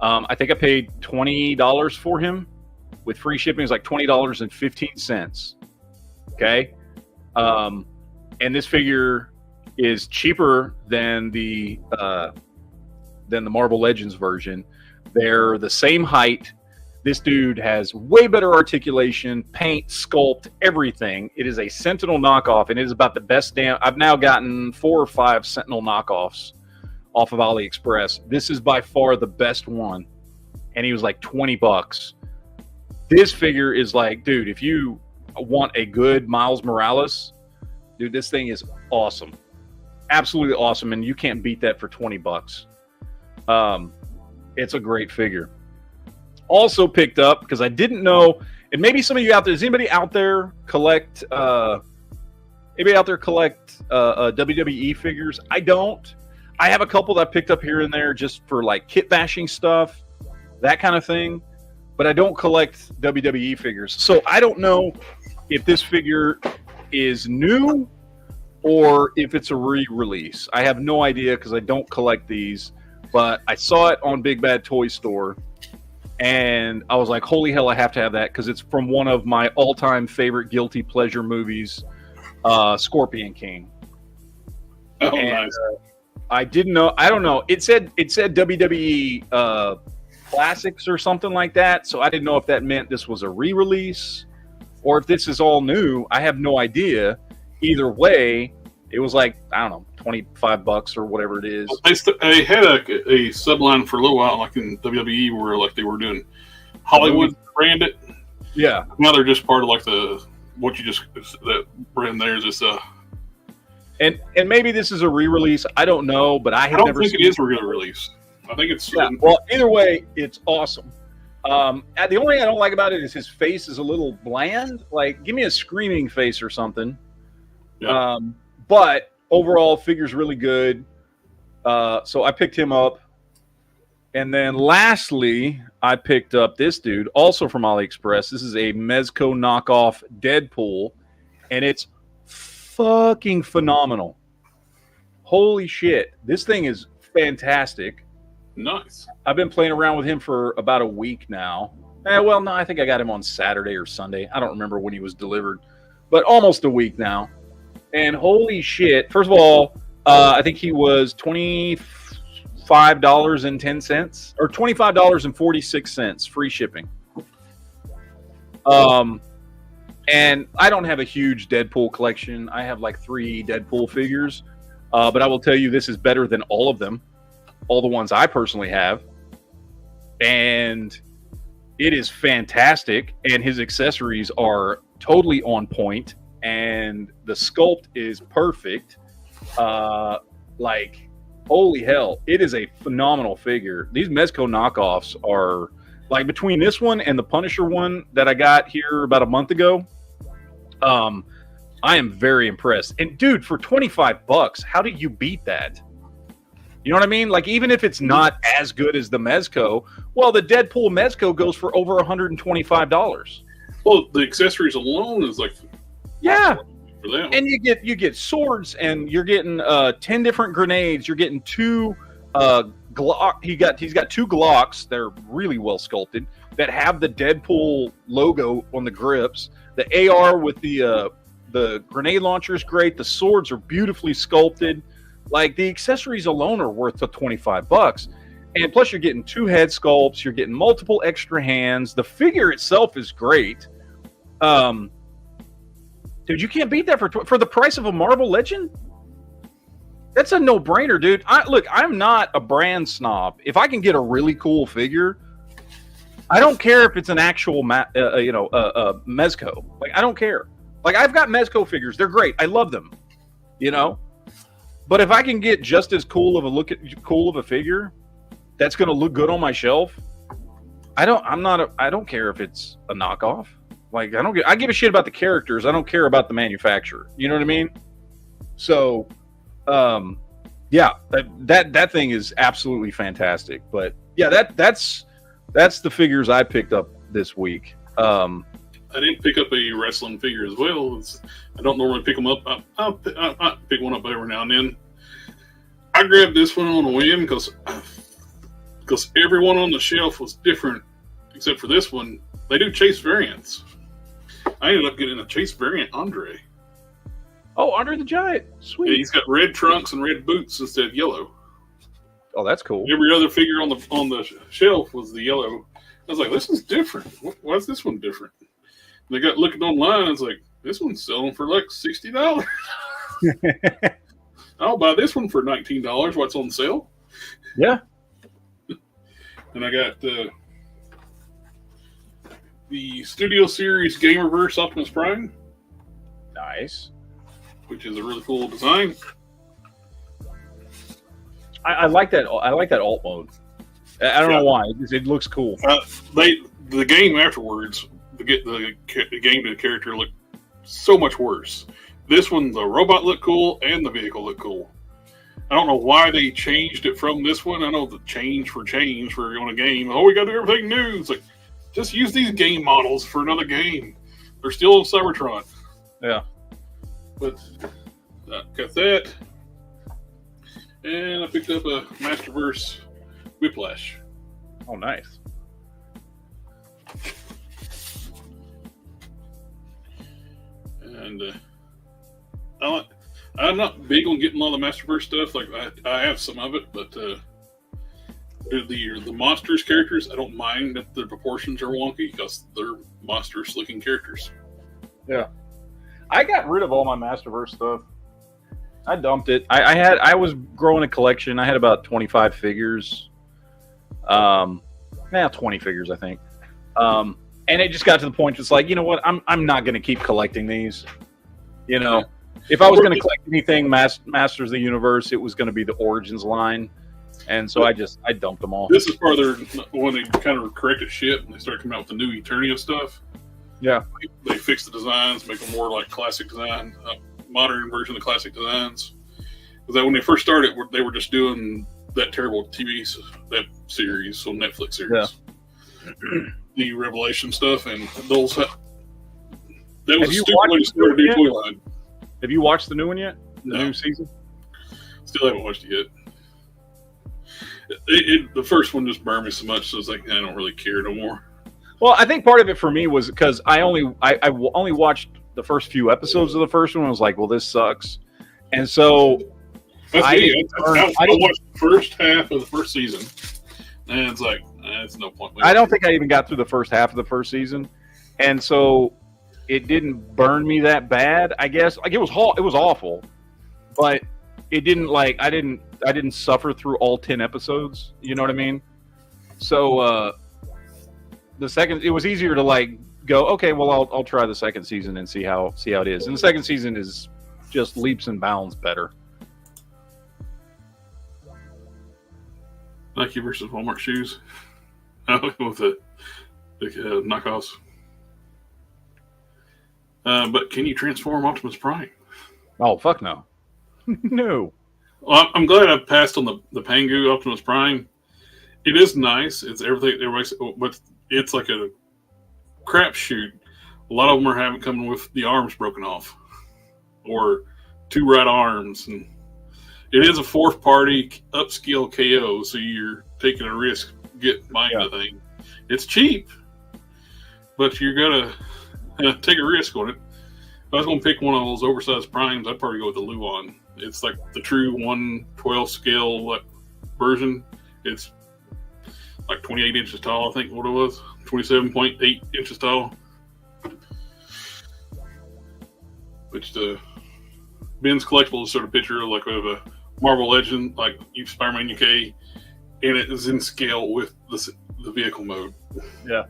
I think I paid $20 for him. With free shipping, it's like $20.15. Okay, and this figure is cheaper than the Marvel Legends version. They're the same height. This dude has way better articulation, paint, sculpt, everything. It is a Sentinel knockoff, and it is about the best damn. I've now gotten 4 or 5 Sentinel knockoffs off of AliExpress. This is by far the best one, and he was like $20. This figure is like, dude, if you want a good Miles Morales, dude, this thing is awesome. Absolutely awesome, and you can't beat that for $20. It's a great figure. Also picked up, because I didn't know, and maybe some of you out there, does anybody out there collect WWE figures? I don't. I have a couple that I picked up here and there just for like kit bashing stuff, that kind of thing. But I don't collect WWE figures. So I don't know if this figure is new or if it's a re-release. I have no idea because I don't collect these. But I saw it on Big Bad Toy Store, and I was like, holy hell, I have to have that because it's from one of my all-time favorite guilty pleasure movies, Scorpion King. Oh, and, nice. I didn't know. I don't know. It said WWE Classics or something like that. So I didn't know if that meant this was a re-release or if this is all new. I have no idea. Either way, it was like, I don't know, $25 or whatever it is. They had a subline for a little while, like in WWE, where like they were doing Hollywood branded. Yeah. Now they're just part of like that brand there is this. And maybe this is a re-release. I don't know, but I don't think it is a re-release. I think it's. Yeah. Well, either way, it's awesome. The only thing I don't like about it is his face is a little bland. Like, give me a screaming face or something. Yeah. But overall, figure's really good. So I picked him up. And then lastly, I picked up this dude, also from AliExpress. This is a Mezco knockoff Deadpool, and it's fucking phenomenal. Holy shit. This thing is fantastic. Nice. I've been playing around with him for about a week now. Well, no, I think I got him on Saturday or Sunday. I don't remember when he was delivered, but almost a week now. And holy shit. First of all, I think he was $25.10 or $25.46 free shipping. And I don't have a huge Deadpool collection. I have like 3 Deadpool figures. But I will tell you, this is better than all of them. All the ones I personally have. And it is fantastic. And his accessories are totally on point. And the sculpt is perfect. Like, holy hell. It is a phenomenal figure. These Mezco knockoffs are, like, between this one and the Punisher one that I got here about a month ago, I am very impressed. And, dude, for $25, how do you beat that? You know what I mean? Like, even if it's not as good as the Mezco, well, the Deadpool Mezco goes for over $125. Well, the accessories alone is like, yeah. For them. And you get swords, and you're getting 10 different grenades. You're getting 2 Glock. He's got 2 Glocks. They're really well sculpted that have the Deadpool logo on the grips. The AR with the grenade launcher is great. The swords are beautifully sculpted. Like, the accessories alone are worth the $25. And plus, you're getting 2 head sculpts. You're getting multiple extra hands. The figure itself is great. Dude, you can't beat that for the price of a Marvel Legend. That's a no-brainer, dude. I'm not a brand snob. If I can get a really cool figure, I don't care if it's an actual Mezco. Like, I don't care. Like, I've got Mezco figures. They're great. I love them. You know? But if I can get just as cool of a figure that's going to look good on my shelf, I don't care if it's a knockoff. Like, I give a shit about the characters. I don't care about the manufacturer. You know what I mean? So, yeah, that thing is absolutely fantastic. But yeah, that's the figures I picked up this week. I didn't pick up a wrestling figure as well. I don't normally pick them up. I'll pick one up every now and then. I grabbed this one on a whim because everyone on the shelf was different, except for this one. They do chase variants. I ended up getting a chase variant Andre. Oh, Andre the Giant. Sweet. Yeah, he's got red trunks and red boots instead of yellow. Oh, that's cool. Every other figure on the shelf was the yellow. I was like, this is different. Why is this one different? And they got looking online. I was like, this one's selling for like $60. I'll buy this one for $19. What's on sale? Yeah. And I got the Studio Series Gamerverse Optimus Prime. Nice. Which is a really cool design. I like that. I like that alt mode. I don't know why. It looks cool. The game afterwards, the game to the character looked so much worse. This one, the robot looked cool and the vehicle looked cool. I don't know why they changed it from this one. I know the change for on a game. Oh, we got to do everything new. It's like, just use these game models for another game. They're still on Cybertron. Yeah. But got that. And I picked up a Masterverse Whiplash. Oh, nice. And I'm not big on getting a lot of Masterverse stuff. Like, I have some of it, but the monsters characters, I don't mind that the proportions are wonky because they're monstrous looking characters. Yeah. I got rid of all my Masterverse stuff. I dumped it. I was growing a collection. I had about 25 figures. 20 figures, I think. And it just got to the point. It's like, you know what? I'm not going to keep collecting these. You know, if I was going to collect anything Masters of the Universe, it was going to be the Origins line. And so I dumped them all. This is further when they kind of corrected shit and they started coming out with the new Eternia stuff. Yeah. They fixed the designs, make them more like classic design, modern version of the classic designs. Because when they first started, they were just doing that terrible that series on Netflix series. Yeah. The Revelation stuff, and those. That was a stupid way to start a new toy line. Have you watched the new one yet? The No. new season? Still haven't watched it yet. The first one just burned me so much, so it's like I don't really care no more. Well, I think part of it for me was because I only watched the first few episodes of the first one. I was like, well, this sucks, and so I watched the first half of the first season, and it's like it's no point. I don't think I even got through the first half of the first season, and so it didn't burn me that bad. I guess like it was awful, but it didn't like I didn't suffer through all 10 episodes. You know what I mean? So the second, it was easier to like go, okay, well I'll try the second season and see how it is. And the second season is just leaps and bounds better. Nike versus Walmart shoes. With the knockoffs. But can you transform Optimus Prime? Oh, fuck no. No. Well, I'm glad I passed on the Pangu Optimus Prime. It is nice. It's everything. But it's like a crapshoot. A lot of them are coming with the arms broken off, or two right arms, and it is a fourth party upscale KO. So you're taking a risk buying the thing. It's cheap, but you're gonna take a risk on it. If I was gonna pick one of those oversized primes, I'd probably go with the Luon. It's like the true 1/12 scale version. It's like 28 inches tall, I think what it was. 27.8 inches tall. Which the Ben's collectible is sort of picture of like of a Marvel Legend, like Spider-Man UK, and it is in scale with the vehicle mode. Yeah.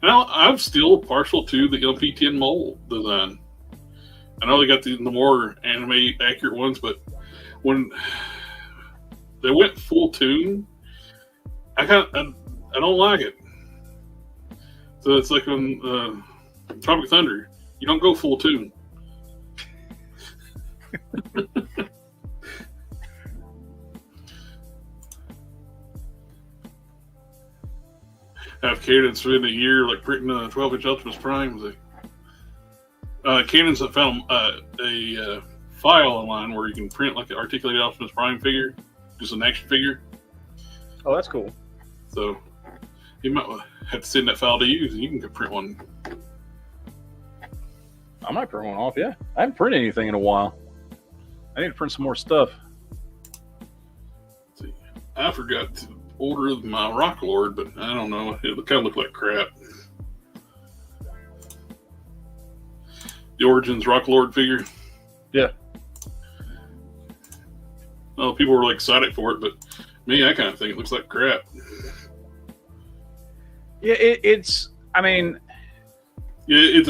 Now I'm still partial to the LP10 mold design. I know they got the more anime accurate ones, but when they went full tune, I don't like it. So it's like on Tropic Thunder, you don't go full tune. Have Canon's spent a year like printing 12-inch Optimus Primes. Canon's found a file online where you can print like an articulated Optimus Prime figure, just an action figure. Oh, that's cool. So you might have to send that file to you, and you can print one. I might print one off. Yeah, I haven't printed anything in a while. I need to print some more stuff. Let's see, I forgot to order my Rock Lord, but I don't know. It kind of looked like crap. The Origins Rock Lord figure. Yeah. Well, people were like excited for it, but me, I kind of think it looks like crap. Yeah, it's. I mean, yeah,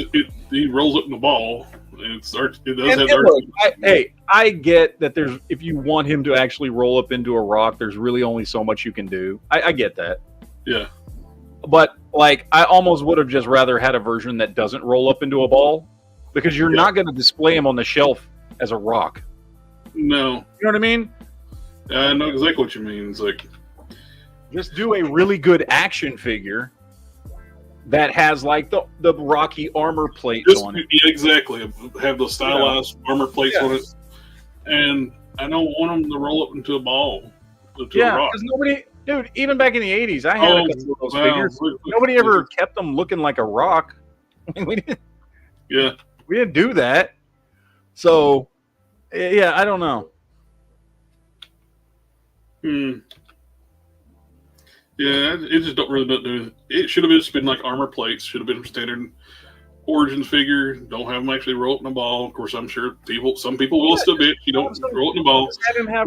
he rolls up in the ball. And it does have the I get that there's if you want him to actually roll up into a rock, there's really only so much you can do. I get that. Yeah. But like, I almost would have just rather had a version that doesn't roll up into a ball, because you're not going to display him on the shelf as a rock. No. You know what I mean? I know exactly what you mean. It's like, just do a really good action figure that has like the Rocky armor plates on it. Yeah, exactly. Have those stylized armor plates on it. And I don't want them to roll up into a ball. Because nobody, dude, even back in the 80s, I had a couple of those figures. Nobody ever kept them looking like a rock. I mean, we didn't do that. So, yeah, I don't know. Yeah, it just don't really do it. It should have just been like armor plates. Should have been standard Origins figure. Don't have them actually roll it in a ball. Of course, I'm sure some people will still bitch. You don't roll it in a ball. Just have him have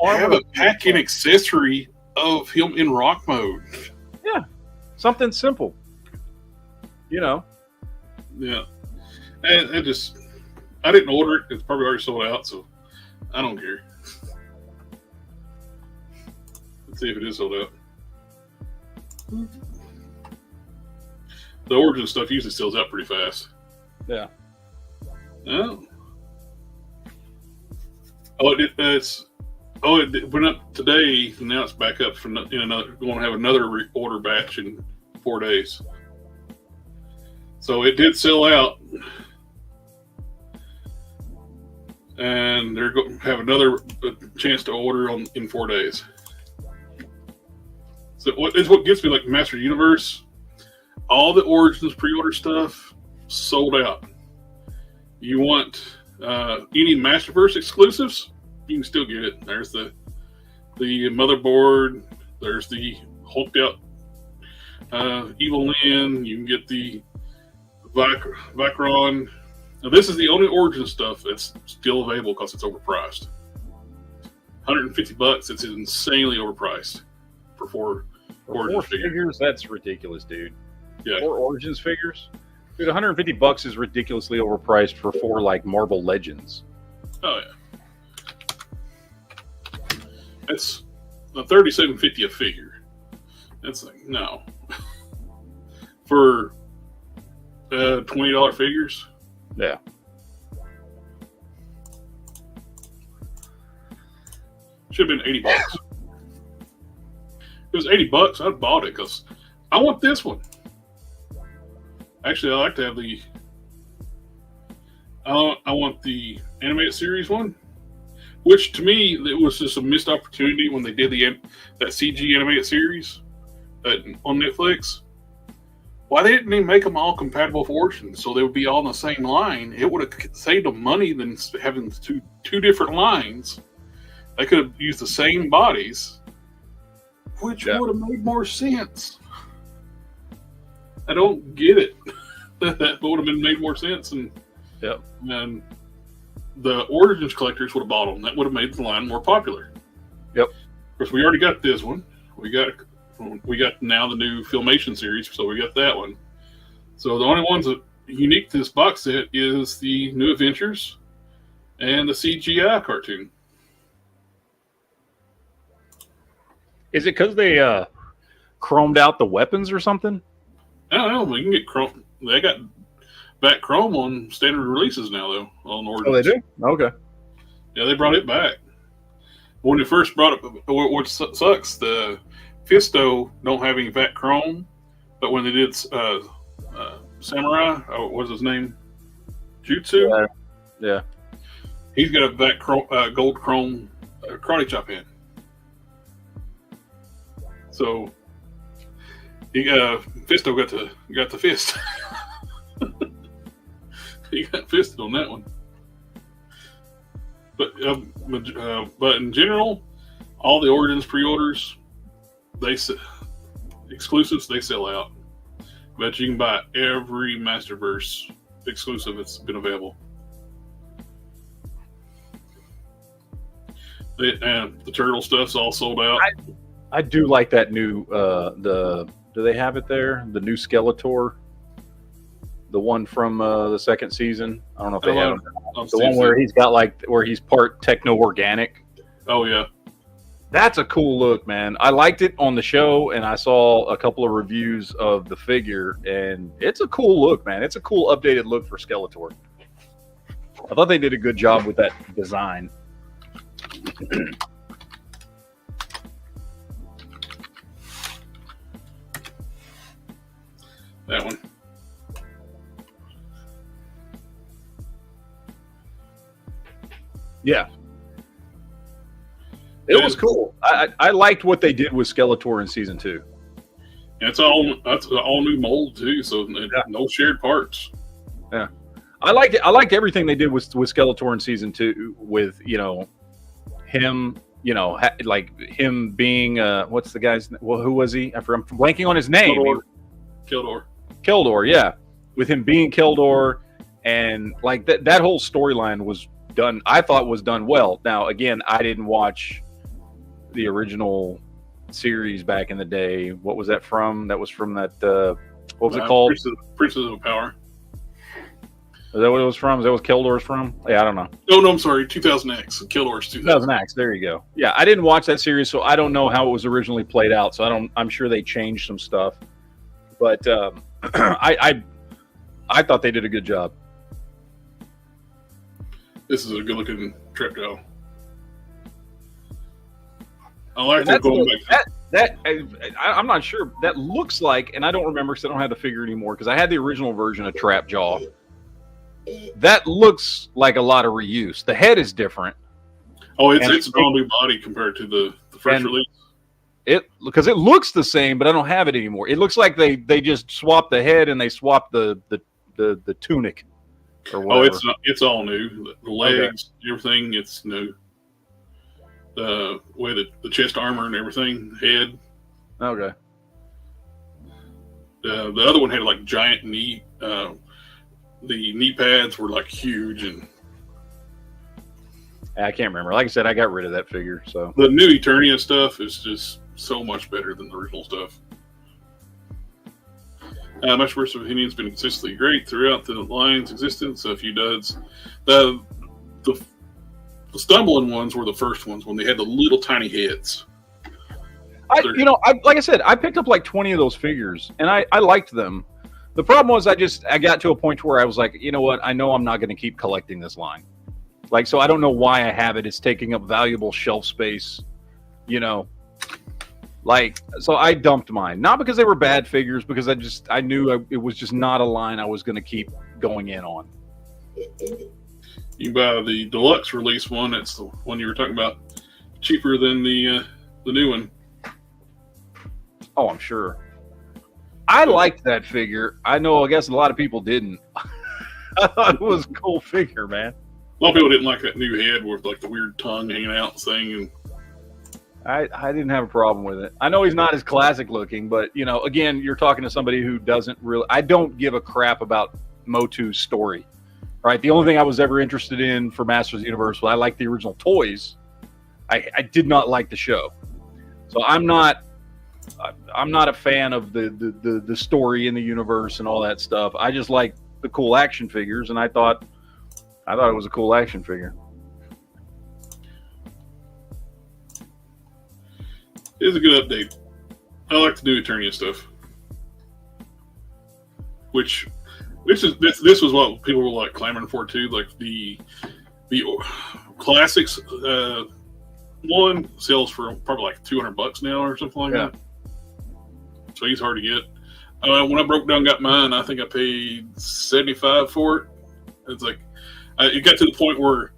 have a pack-in accessory of him in rock mode. Yeah, something simple. You know. Yeah, and I didn't order it. It's probably already sold out, so I don't care. see if it is sold out. The origin stuff usually sells out pretty fast. Yeah. Oh. It went up today, and now it's back up for going to have another order batch in 4 days. So it did sell out, and they're going to have another chance to order in 4 days. So what gets me, like Master Universe, all the Origins pre-order stuff sold out. You want any Masterverse exclusives? You can still get it. There's the motherboard. There's the hulked out Evil Lyn. You can get the Vicron. Now, this is the only Origin stuff that's still available because it's overpriced. $150. It's insanely overpriced for four Origins figures. That's ridiculous, dude. Yeah. 4 Origins figures, dude. $150 is ridiculously overpriced for 4 like Marvel Legends. Oh yeah. That's a $37.50 a figure. That's like no. For $20 figures. Yeah. Should have been $80. If it was $80, I'd bought it because I want this one. Actually, I like to have the. I want the animated series one, which to me it was just a missed opportunity when they did that CG animated series on Netflix. Why they didn't even make them all compatible with Origins so they would be all in the same line? It would have saved them money than having two different lines. They could have used the same bodies, which would have made more sense. I don't get it. That would have made more sense, and the Origins collectors would have bought them. That would have made the line more popular. Yep. Of course, we already got this one. We got now the new Filmation series, so we got that one. So the only ones that unique to this box set is the New Adventures and the CGI cartoon. Is it because they chromed out the weapons or something? I don't know. We can get chrome. They got back chrome on standard releases now, though. On Origins. Oh, they do? Okay. Yeah, they brought it back. When they first brought it, what sucks, the Fisto don't have any back chrome, but when they did Samurai, what was his name? Jutsu? Yeah. He's got a back chrome, gold chrome karate chop hand. So Fisto got the fist. He got fisted on that one. But in general, all the Origins pre-orders, exclusives, they sell out. But you can buy every Masterverse exclusive that's been available. The turtle stuff's all sold out. I do like that new do they have it there? The new Skeletor, the one from the second season. I don't know if they have it. The one where he's got where he's part techno organic. Oh yeah, that's a cool look, man. I liked it on the show, and I saw a couple of reviews of the figure, and it's a cool look, man. It's a cool updated look for Skeletor. I thought they did a good job with that design. That one. Yeah. It was cool. I liked what they did with Skeletor in season 2. And that's all new mold too, so no shared parts. Yeah. I liked it. I liked everything they did with Skeletor in season 2 with, him, like him being what's the guy's name? Well, who was he? I'm blanking on his name. Kildor, yeah. With him being Kildor, and like that whole storyline was done, I thought was done well. Now, again, I didn't watch the original series back in the day. What was that from? That was from that what was it called? Princes of Power. Is that what it was from? Is that what Keldor's from? Yeah, I don't know. Oh, no, I'm sorry. 2000X. Kildor's 2000. 2000X. There you go. Yeah, I didn't watch that series, so I don't know how it was originally played out. So I'm sure they changed some stuff, but I thought they did a good job. This is a good looking trap doll. I like that going back. I'm not sure. That looks like, and I don't remember because I don't have the figure anymore because I had the original version of Trap Jaw. That looks like a lot of reuse. The head is different. Oh, it's an all new body compared to the first release. Because it looks the same, but I don't have it anymore. It looks like they just swapped the head and they swapped the tunic. Or whatever. Oh, it's all new. The legs, everything, it's new. The way the chest armor and everything, head. Okay. The other one had like giant knee. The knee pads were like huge, and I can't remember. Like I said, I got rid of that figure. So the new Eternia stuff is just so much better than the original stuff. My first opinion has been consistently great throughout the line's existence. A few duds. The stumbling ones were the first ones when they had the little tiny heads. Like I said, I picked up like 20 of those figures, and I liked them. The problem was I got to a point where I was like, you know what? I know I'm not going to keep collecting this line. Like, so I don't know why I have it. It's taking up valuable shelf space, you know. Like, so I dumped mine. Not because they were bad figures, because I knew it was just not a line I was going to keep going in on. You buy the deluxe release one. That's the one you were talking about. Cheaper than the new one. Oh, I'm sure. I liked that figure. I guess a lot of people didn't. I thought it was a cool figure, man. A lot of people didn't like that new head with like the weird tongue hanging out thing. And I didn't have a problem with it. I know he's not as classic looking, but you know, again, you're talking to somebody who doesn't really. I don't give a crap about Motu's story, right? The only thing I was ever interested in for Masters of the Universe was I liked the original toys. I did not like the show, so I'm not a fan of the story in the universe and all that stuff. I just like the cool action figures, and I thought it was a cool action figure. It is a good update. I like the new Eternia stuff. This was what people were like clamoring for too. Like the classics one sells for probably like $200 now or something like that. So he's hard to get. When I broke down, got mine, I think I paid $75 for it. It's like it got to the point where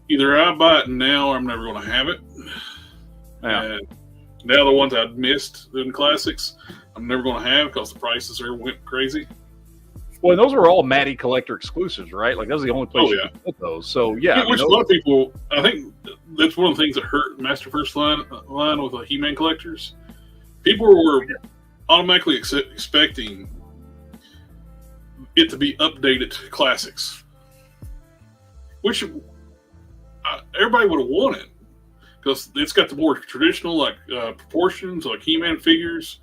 either I buy it now or I'm never going to have it. Yeah. And now the ones I'd missed in classics, I'm never going to have because the prices went crazy. Well, and those were all Matty Collector exclusives, right? Like that was the only place you could get those. So yeah, which a lot of people, I think that's one of the things that hurt Master First line with the He-Man collectors. People were automatically expecting it to be updated to classics, which everybody would have wanted because it's got the more traditional proportions, like He-Man figures.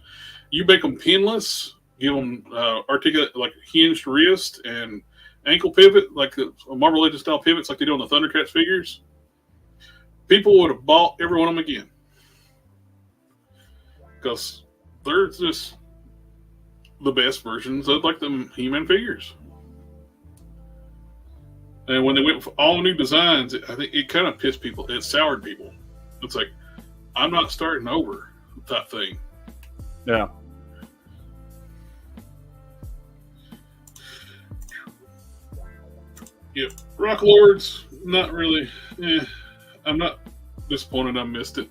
You make them pinless, give them articulate like hinged wrist and ankle pivot, like a Marvel Legends style pivots, like they do on the Thundercats figures. People would have bought every one of them again because they're just the best versions of like the He-Man figures. And when they went for all new designs, I think it kind of pissed people. It soured people. It's like, I'm not starting over that thing. Yeah. Yep. Rock Lords, not really. I'm not disappointed I missed it.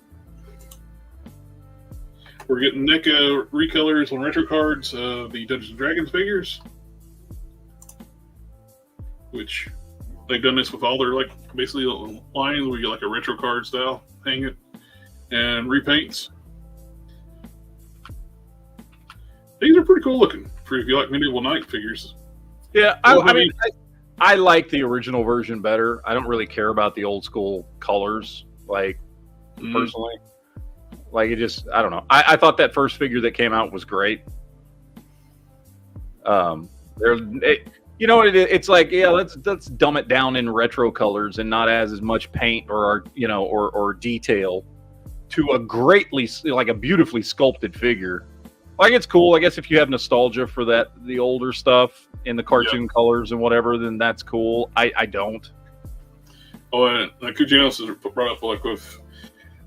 We're getting NECA recolors on retro cards of the Dungeons & Dragons figures, which they've done this with all their basically lines where you get like a retro card style, hang it, and repaints. These are pretty cool looking for if you like medieval knight figures. Yeah, I like the original version better. I don't really care about the old school colors, personally. Like it just, I don't know. I thought that first figure that came out was great. You know what it is? It's like, yeah, let's dumb it down in retro colors and not as much paint or or detail to a beautifully sculpted figure. Like, it's cool, I guess, if you have nostalgia for the older stuff in the cartoon colors and whatever, then that's cool. I don't. Oh, and Kujanos has brought up, like, with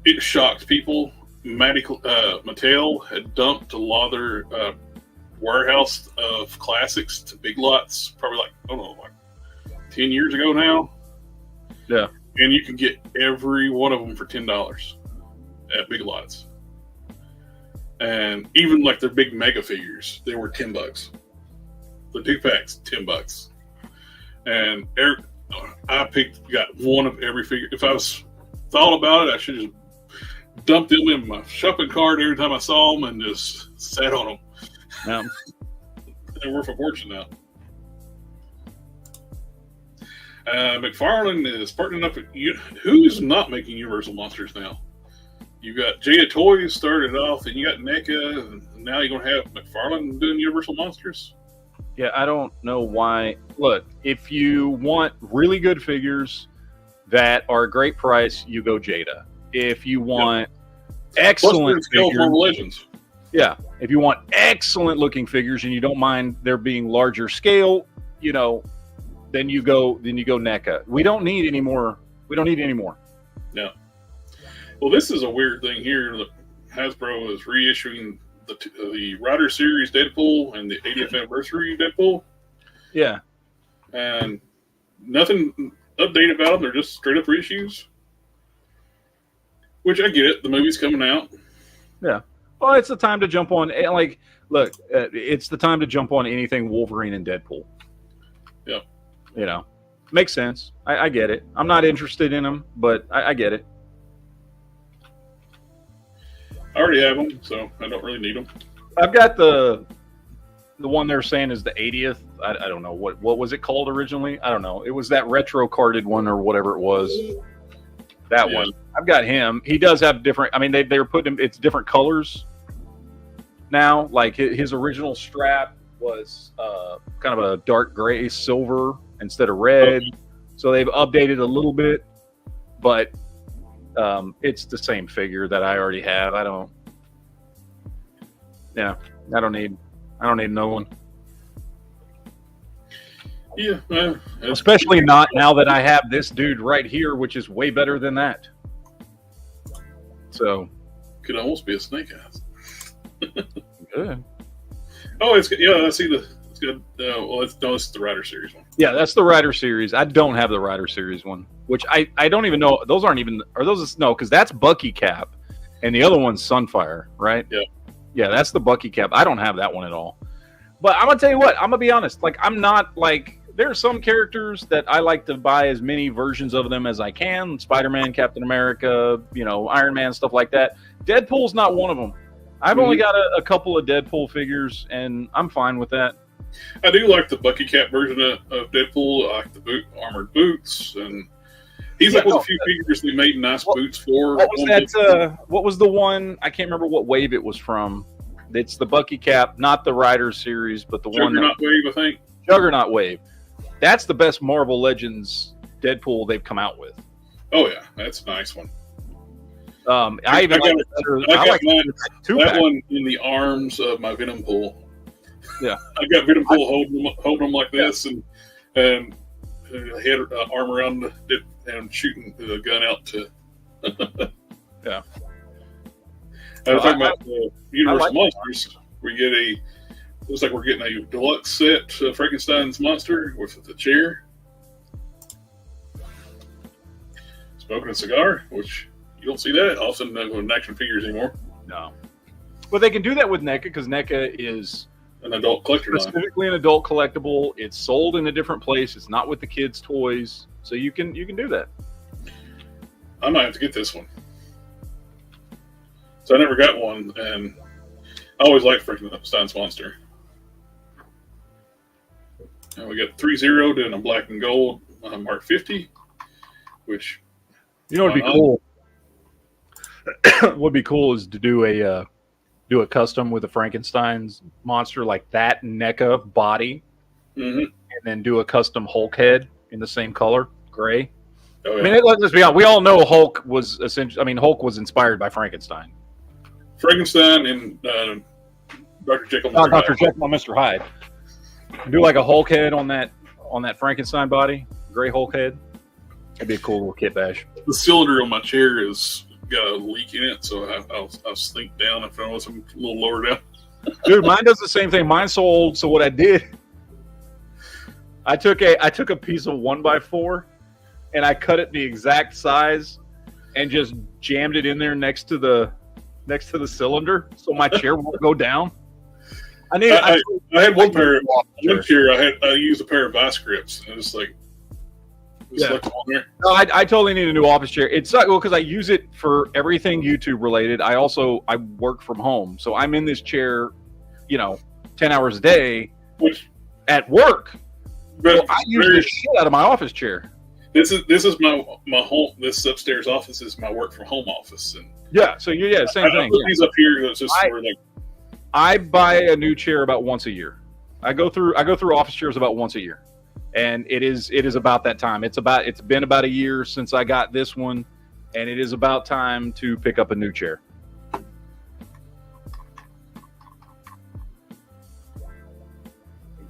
it shocked people. Mattel had dumped a lot of their warehouse of classics to Big Lots, probably like 10 years ago now. Yeah, and you can get every one of them for $10 at Big Lots. And even like their big mega figures, they were $10. The 2-packs, $10. And I got one of every figure. If I was thought about it, I should just dump them in my shopping cart every time I saw them and just sat on them. Yeah. They're worth a fortune now. McFarlane is partnering up with who's not making Universal Monsters now? You got Jada Toys started off, and you got NECA, and now you're going to have McFarlane doing Universal Monsters? Yeah, I don't know why. Look, if you want really good figures that are a great price, you go Jada. If you want excellent figures, Legends. Yeah, if you want excellent looking figures and you don't mind there being larger scale, then you go NECA. We don't need any more. No. Well, this is a weird thing here. Hasbro is reissuing the Rider Series Deadpool and the 80th anniversary Deadpool. Yeah. And nothing updated about them. They're just straight up reissues. Which I get it. The movie's coming out. Yeah. Well, it's the time to jump on. Like, look, it's the time to jump on anything Wolverine and Deadpool. Yeah. Makes sense. I get it. I'm not interested in them, but I get it. I already have them, so I don't really need them. I've got the one they're saying is the 80th. I don't know. What was it called originally? I don't know. It was that retro carded one or whatever it was. That one. I've got him. He does have different. I mean, they were putting him. It's different colors now. Like his original strap was kind of a dark gray silver instead of red. So they've updated a little bit, but it's the same figure that I already have. I don't need another one. Yeah, especially not now that I have this dude right here, which is way better than that. So could almost be a Snake Eyes. Good. Oh, it's good. Yeah, I see it's good. It's the Rider Series one. Yeah, that's the Rider Series. I don't have the Rider Series one, which I don't even know. Those aren't even. Are those no? Because that's Bucky Cap, and the other one's Sunfire, right? Yeah. Yeah, that's the Bucky Cap. I don't have that one at all. But I'm gonna tell you what. I'm gonna be honest. Like, I'm not like. There are some characters that I like to buy as many versions of them as I can. Spider-Man, Captain America, Iron Man, stuff like that. Deadpool's not one of them. I've only got a couple of Deadpool figures, and I'm fine with that. I do like the Bucky Cap version of Deadpool. I like the armored boots, and he's like with a few figures they made nice boots for. What was that? What was the one? I can't remember what wave it was from. It's the Bucky Cap, not the Rider series, but the Juggernaut wave, I think. Juggernaut wave. That's the best Marvel Legends Deadpool they've come out with. Oh yeah, that's a nice one. I got that one in the arms of my Venom Pool. Yeah, I got Venom Pool holding them like this, and head arm around it and shooting the gun out to. Yeah. I was talking about the Universal Monsters. We get looks like we're getting a deluxe set of Frankenstein's monster with the chair, smoking a cigar, which you don't see that often with action figures anymore. No, but they can do that with NECA because NECA is an adult collector, specifically an adult collectible. It's sold in a different place. It's not with the kids' toys, so you can do that. I might have to get this one. So I never got one, and I always liked Frankenstein's monster. And we got 3-0'd in a black and gold Mark 50, which would be cool. What would be cool is to do a custom with a Frankenstein's monster like that NECA body, and and then do a custom Hulk head in the same color, gray. Oh, yeah. I mean, let's be honest. We all know Hulk was essentially. I mean, Hulk was inspired by Frankenstein. Frankenstein and Dr. Jekyll. Not Dr. Jekyll and Mr. Hyde. Do like a Hulk head on that Frankenstein body, gray Hulk head. That'd be a cool little kit bash. The cylinder on my chair has got a leak in it, so I'll sink down if I was a little lower down. Dude, mine does the same thing. Mine's so old. So what I did, I took a piece of 1x4 and I cut it the exact size and just jammed it in there next to the cylinder so my chair won't go down. I had one chair. I used a pair of vice grips, and it's like, on there. No, I totally need a new office chair. It's well because I use it for everything YouTube related. I work from home, so I'm in this chair, 10 hours a day at work. But so I use the shit out of my office chair. This is my home. This upstairs office is my work from home office, and same thing. I put these up here. It's just I buy a new chair about once a year. I go through office chairs about once a year, and it is about that time. It's been about a year since I got this one, and it is about time to pick up a new chair.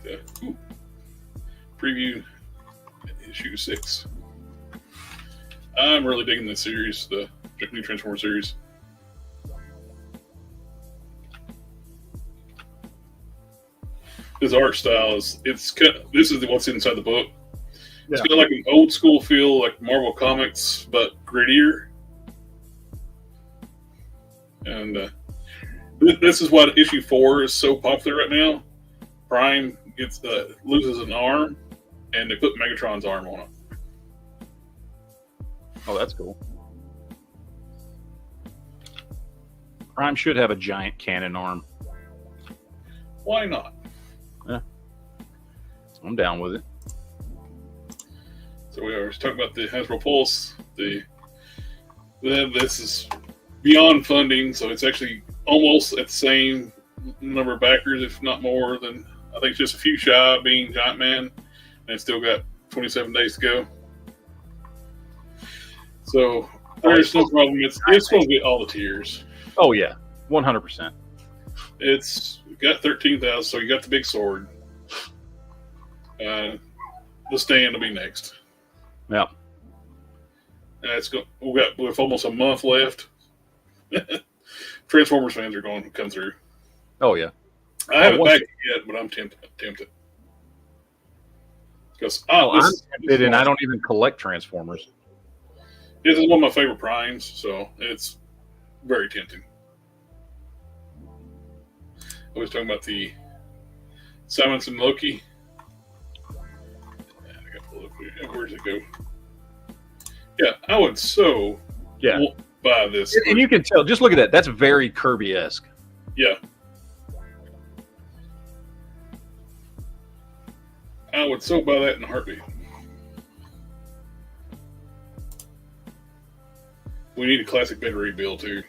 Okay. Ooh. Preview issue 6. I'm really digging this series, the new Transformers series. His art style this is what's inside the book. It's got like an old school feel, like Marvel Comics, but grittier. And this is why issue 4 is so popular right now. Prime loses an arm, and they put Megatron's arm on it. Oh, that's cool. Prime should have a giant cannon arm. Why not? Yeah, I'm down with it. So we are talking about the Hasbro Pulse. This is beyond funding, so it's actually almost at the same number of backers, if not more than. I think it's just a few shy of being Giant Man, and it's still got 27 days to go. So there's no problem. It's going to get all the tiers. Oh yeah, 100%. It's got 13,000, so you got the big sword. The stand will be next. Yeah. With almost a month left. Transformers fans are going to come through. Oh yeah. I haven't backed it yet, but I'm tempted. Because I'm tempted, and I don't even collect Transformers. This is one of my favorite primes, so it's very tempting. I was talking about the Simonson Loki. Where's it go? Yeah, I would buy this. And you can tell, just look at that. That's very Kirby-esque. Yeah. I would so buy that in a heartbeat. We need a classic bed rebuild too.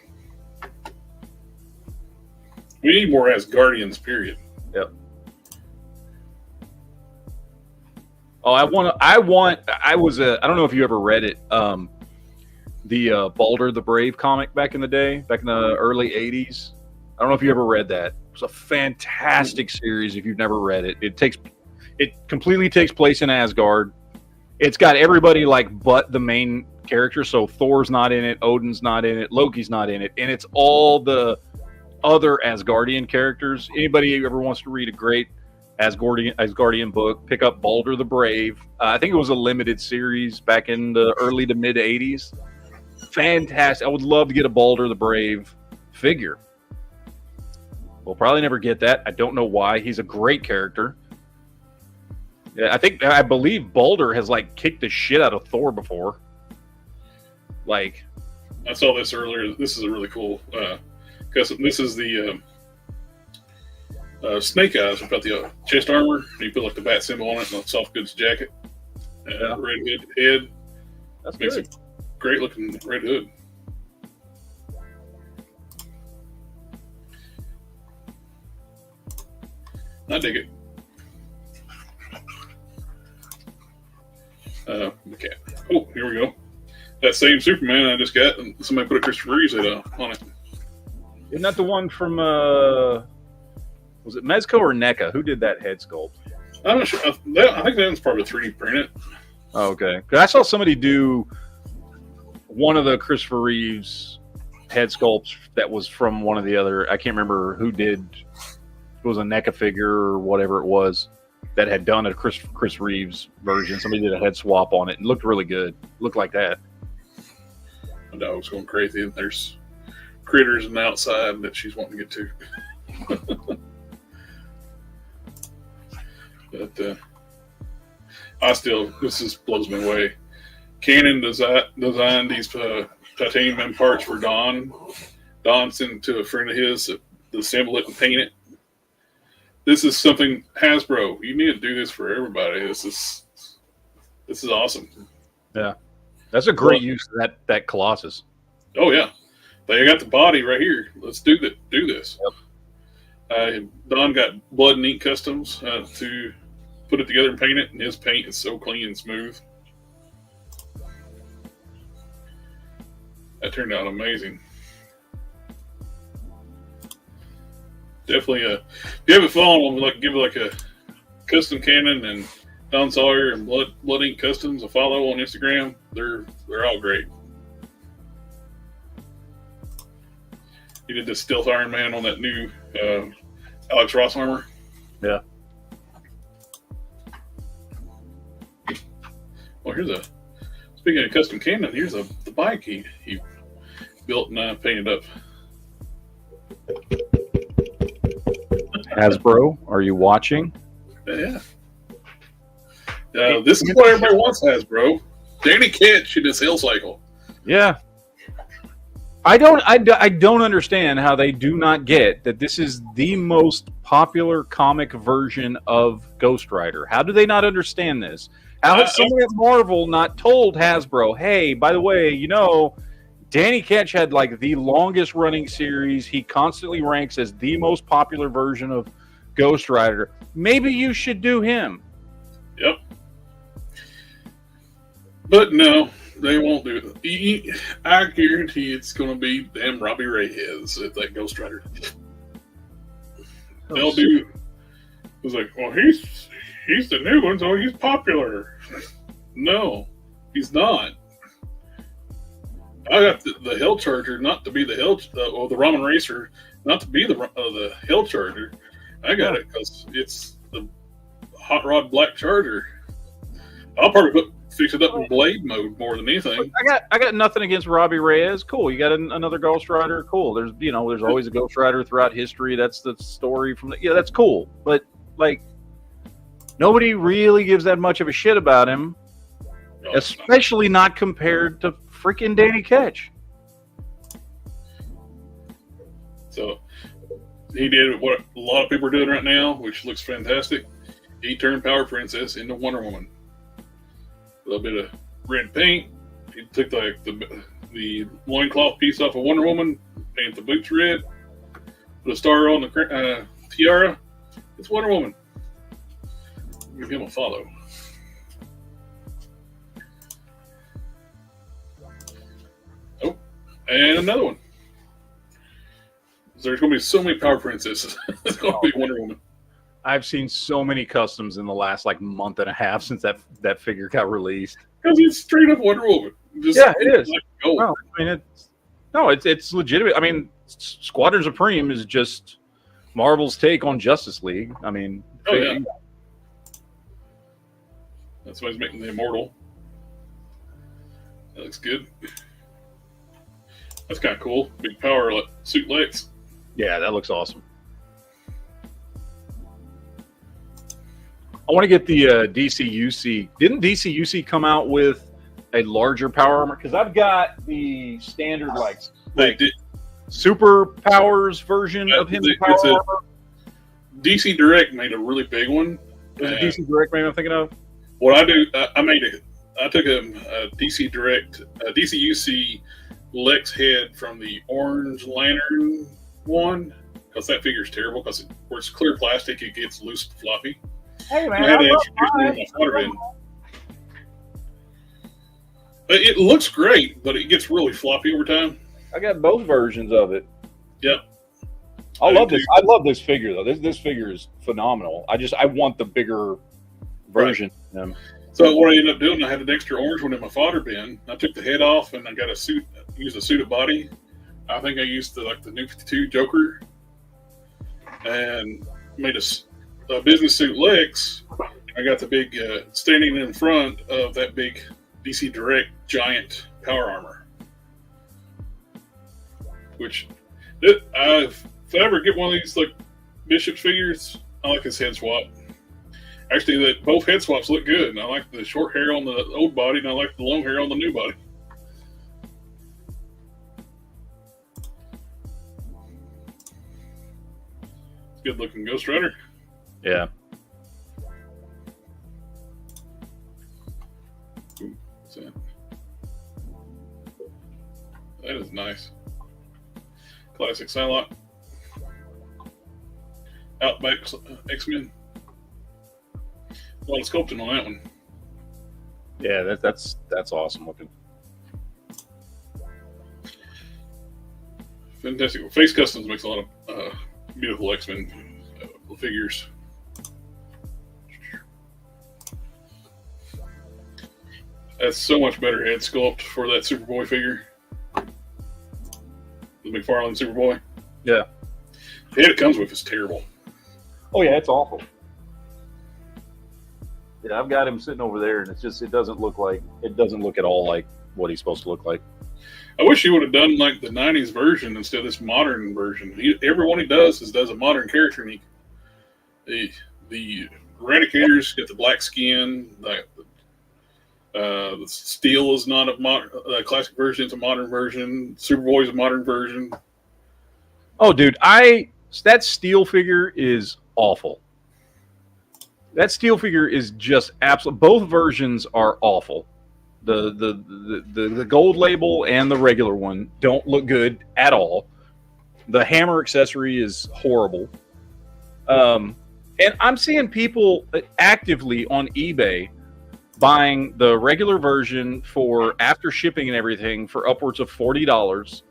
We need more Asgardians, period. Yep. Oh, I don't know if you ever read it. The Balder the Brave comic back in the day, back in the early 80s. I don't know if you ever read that. It was a fantastic series if you've never read it. It completely takes place in Asgard. It's got everybody but the main character. So Thor's not in it, Odin's not in it, Loki's not in it, and it's all the other Asgardian characters. Anybody who ever wants to read a great Asgardian book, pick up Balder the Brave. I think it was a limited series back in the early to mid 80s. Fantastic. I would love to get a Balder the Brave figure. We'll probably never get that. I don't know why. He's a great character. I believe Balder has kicked the shit out of Thor before. I saw this earlier. This is a really cool because this is the Snake Eyes. About the chest armor. You put the bat symbol on it and a soft goods jacket. Red head. That makes a great looking red hood. I dig it. Okay. Oh, here we go. That same Superman I just got, and somebody put a Christopher Reeves head on it. Isn't that the one from, was it Mezco or NECA? Who did that head sculpt? I'm not sure. I think that one's part of 3D printed. Oh, okay. 'Cause I saw somebody do one of the Christopher Reeves head sculpts that was from one of the other. I can't remember who did. It was a NECA figure or whatever it was that had done a Chris Reeves version. Somebody did a head swap on it and looked really good. Looked like that. My dog's going crazy, and there's critters on the outside that she's wanting to get to. But this just blows me away. Canon designed these titanium M parts for Don. Don sent it to a friend of his to assemble it and paint it. This is something, Hasbro, you need to do this for everybody. This is awesome. Yeah. That's a great use of that Colossus. Oh yeah. They got the body right here. Let's do this. Yep. Don got Blood and Ink Customs to put it together and paint it, and his paint is so clean and smooth. That turned out amazing. Definitely, if you haven't followed them, give it a Custom Cannon and Don Sawyer and Blood Ink Customs a follow on Instagram. They're all great. He did the Stealth Iron Man on that new Alex Ross armor. Yeah. Well, speaking of Custom Cannon, here's the bike he built and painted up. Hasbro, are you watching? Yeah. This is what everybody wants, Hasbro. Danny Ketch in his Hell Cycle. Yeah. I don't understand how they do not get that this is the most popular comic version of Ghost Rider. How do they not understand this? How has someone at Marvel not told Hasbro, hey, by the way, Danny Ketch had the longest running series. He constantly ranks as the most popular version of Ghost Rider. Maybe you should do him. Yep. But no, they won't do it. I guarantee it's going to be damn Robbie Ray heads at that Ghost Rider. They'll do. It's like, well, he's the new one, so he's popular. No, he's not. I got the Hell Charger not to be the or the Ramen Racer not to be the Hell Charger. I got it because it's the Hot Rod Black Charger. I'll probably fix it up in blade mode more than anything. I got nothing against Robbie Reyes. Cool. You got another Ghost Rider. Cool. There's always a Ghost Rider throughout history. That's the story from that's cool. But nobody really gives that much of a shit about him, especially not compared to freaking Danny Ketch. So he did what a lot of people are doing right now, which looks fantastic. He turned Power Princess into Wonder Woman. A little bit of red paint. He took the loincloth piece off of Wonder Woman, painted the boots red, put a star on the tiara. It's Wonder Woman. Give him a follow. Oh, and another one. There's going to be so many Power Princesses. It's going to be Wonder Woman. I've seen so many customs in the last month and a half since that figure got released. Because it's straight up Wonder Woman. It is. No, it's legitimate. I mean, Squadron Supreme is just Marvel's take on Justice League. I mean, yeah. That's why he's making the Immortal. That looks good. That's kind of cool. Big power suit Lex. Yeah, that looks awesome. I want to get the DCUC. Didn't DCUC come out with a larger power armor? Because I've got the standard super powers version of him. DC Direct made a really big one. Is it DC Direct maybe I'm thinking of? What I do, I took a DC Direct, a DCUC Lex head from the Orange Lantern one, because that figure's terrible, because where it's clear plastic, it gets loose and floppy. Hey man, It looks great, but it gets really floppy over time. I got both versions of it. Yep. I love this. I love this figure though. This figure is phenomenal. I want the bigger version. Right. So what I ended up doing, I had an extra orange one in my fodder bin. I took the head off and I got a suit. Used a suited body. I think I used the New 52 Joker and made a business suit Lex. I got the big standing in front of that big DC Direct giant power armor. Which, if I ever get one of these like Bishop's figures, I like his head swap. Actually, both head swaps look good. And I like the short hair on the old body, and I like the long hair on the new body. Good looking Ghost Rider. Yeah. Ooh, what's that? That is nice. Classic Psylocke. Outback X-Men. A lot of sculpting on that one. Yeah, that's awesome looking. Fantastic. Face Customs makes a lot of beautiful X-Men figures. That's so much better head sculpt for that Superboy figure. The McFarlane Superboy. Yeah. The head it comes with is terrible. Oh yeah, it's awful. Yeah, I've got him sitting over there, and it doesn't look at all like what he's supposed to look like. I wish he would have done like the '90s version instead of this modern version. Everyone he does a modern character, and the Eradicators get the black skin. The Steel is not a modern classic version; it's a modern version. Superboy's a modern version. Oh, dude, that Steel figure is awful. That Steel figure is just absolute. Both versions are awful. The gold label and the regular one don't look good at all. The hammer accessory is horrible. And I'm seeing people actively on eBay buying the regular version for after shipping and everything for upwards of $40.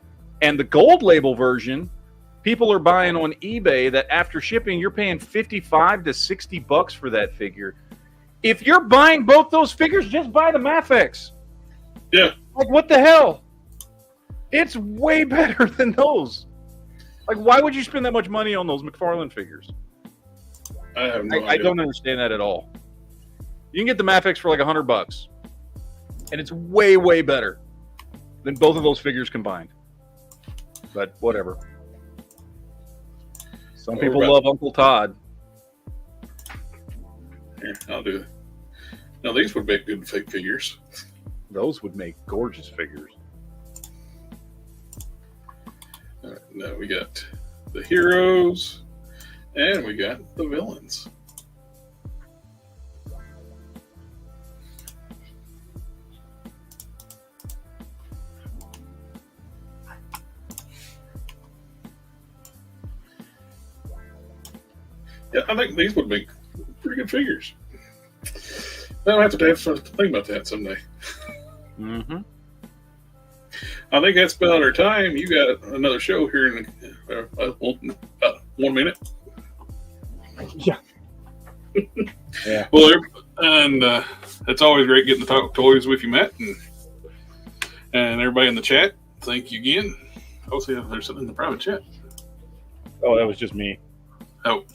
And the gold label version, people are buying on eBay that after shipping, you're paying $55 to $60 for that figure. If you're buying both those figures, just buy the Mafex. Yeah. Like, what the hell? It's way better than those. Like, why would you spend that much money on those McFarlane figures? I have no idea. I don't understand that at all. You can get the Mafex for like $100, and it's way, way better than both of those figures combined. But whatever. Some people love Uncle Todd. Here, I'll do it. Now, these would make good fake figures. Those would make gorgeous figures. All right, now we got the heroes, and we got the villains. Yeah, I think these would make pretty good figures. I'll have to think about that someday. Mm-hmm. I think that's about our time. You got another show here in about 1 minute. Yeah. Yeah. Well, and it's always great getting to talk toys with you, Matt, and everybody in the chat. Thank you again. Oh, see, there's something in the private chat. Oh, that was just me. Oh.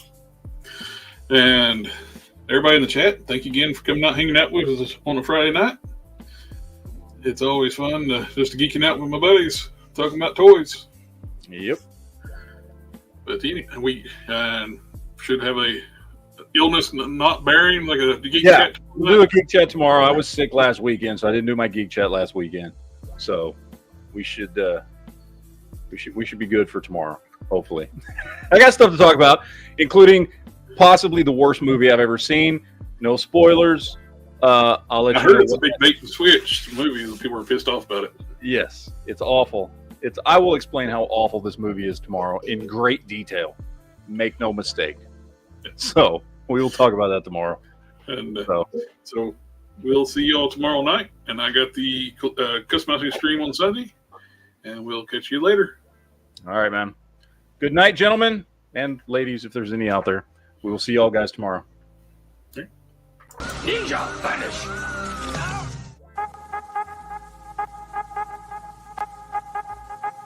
And everybody in the chat, thank you again for coming out, hanging out with us on a Friday night. It's always fun just to geeking out with my buddies, talking about toys. Yep. But we should have a illness not bearing like a geek chat. We'll do a geek chat tomorrow. I was sick last weekend, so I didn't do my geek chat last weekend. So we should be good for tomorrow, hopefully. I got stuff to talk about, including possibly the worst movie I've ever seen. No spoilers. I'll let you know. I heard it's a big bait and switch movie. People are pissed off about it. Yes, it's awful. I will explain how awful this movie is tomorrow in great detail. Make no mistake. So we will talk about that tomorrow. And so we'll see y'all tomorrow night. And I got the customizing stream on Sunday. And we'll catch you later. All right, man. Good night, gentlemen and ladies, if there's any out there. We will see y'all guys tomorrow. Ninja vanish.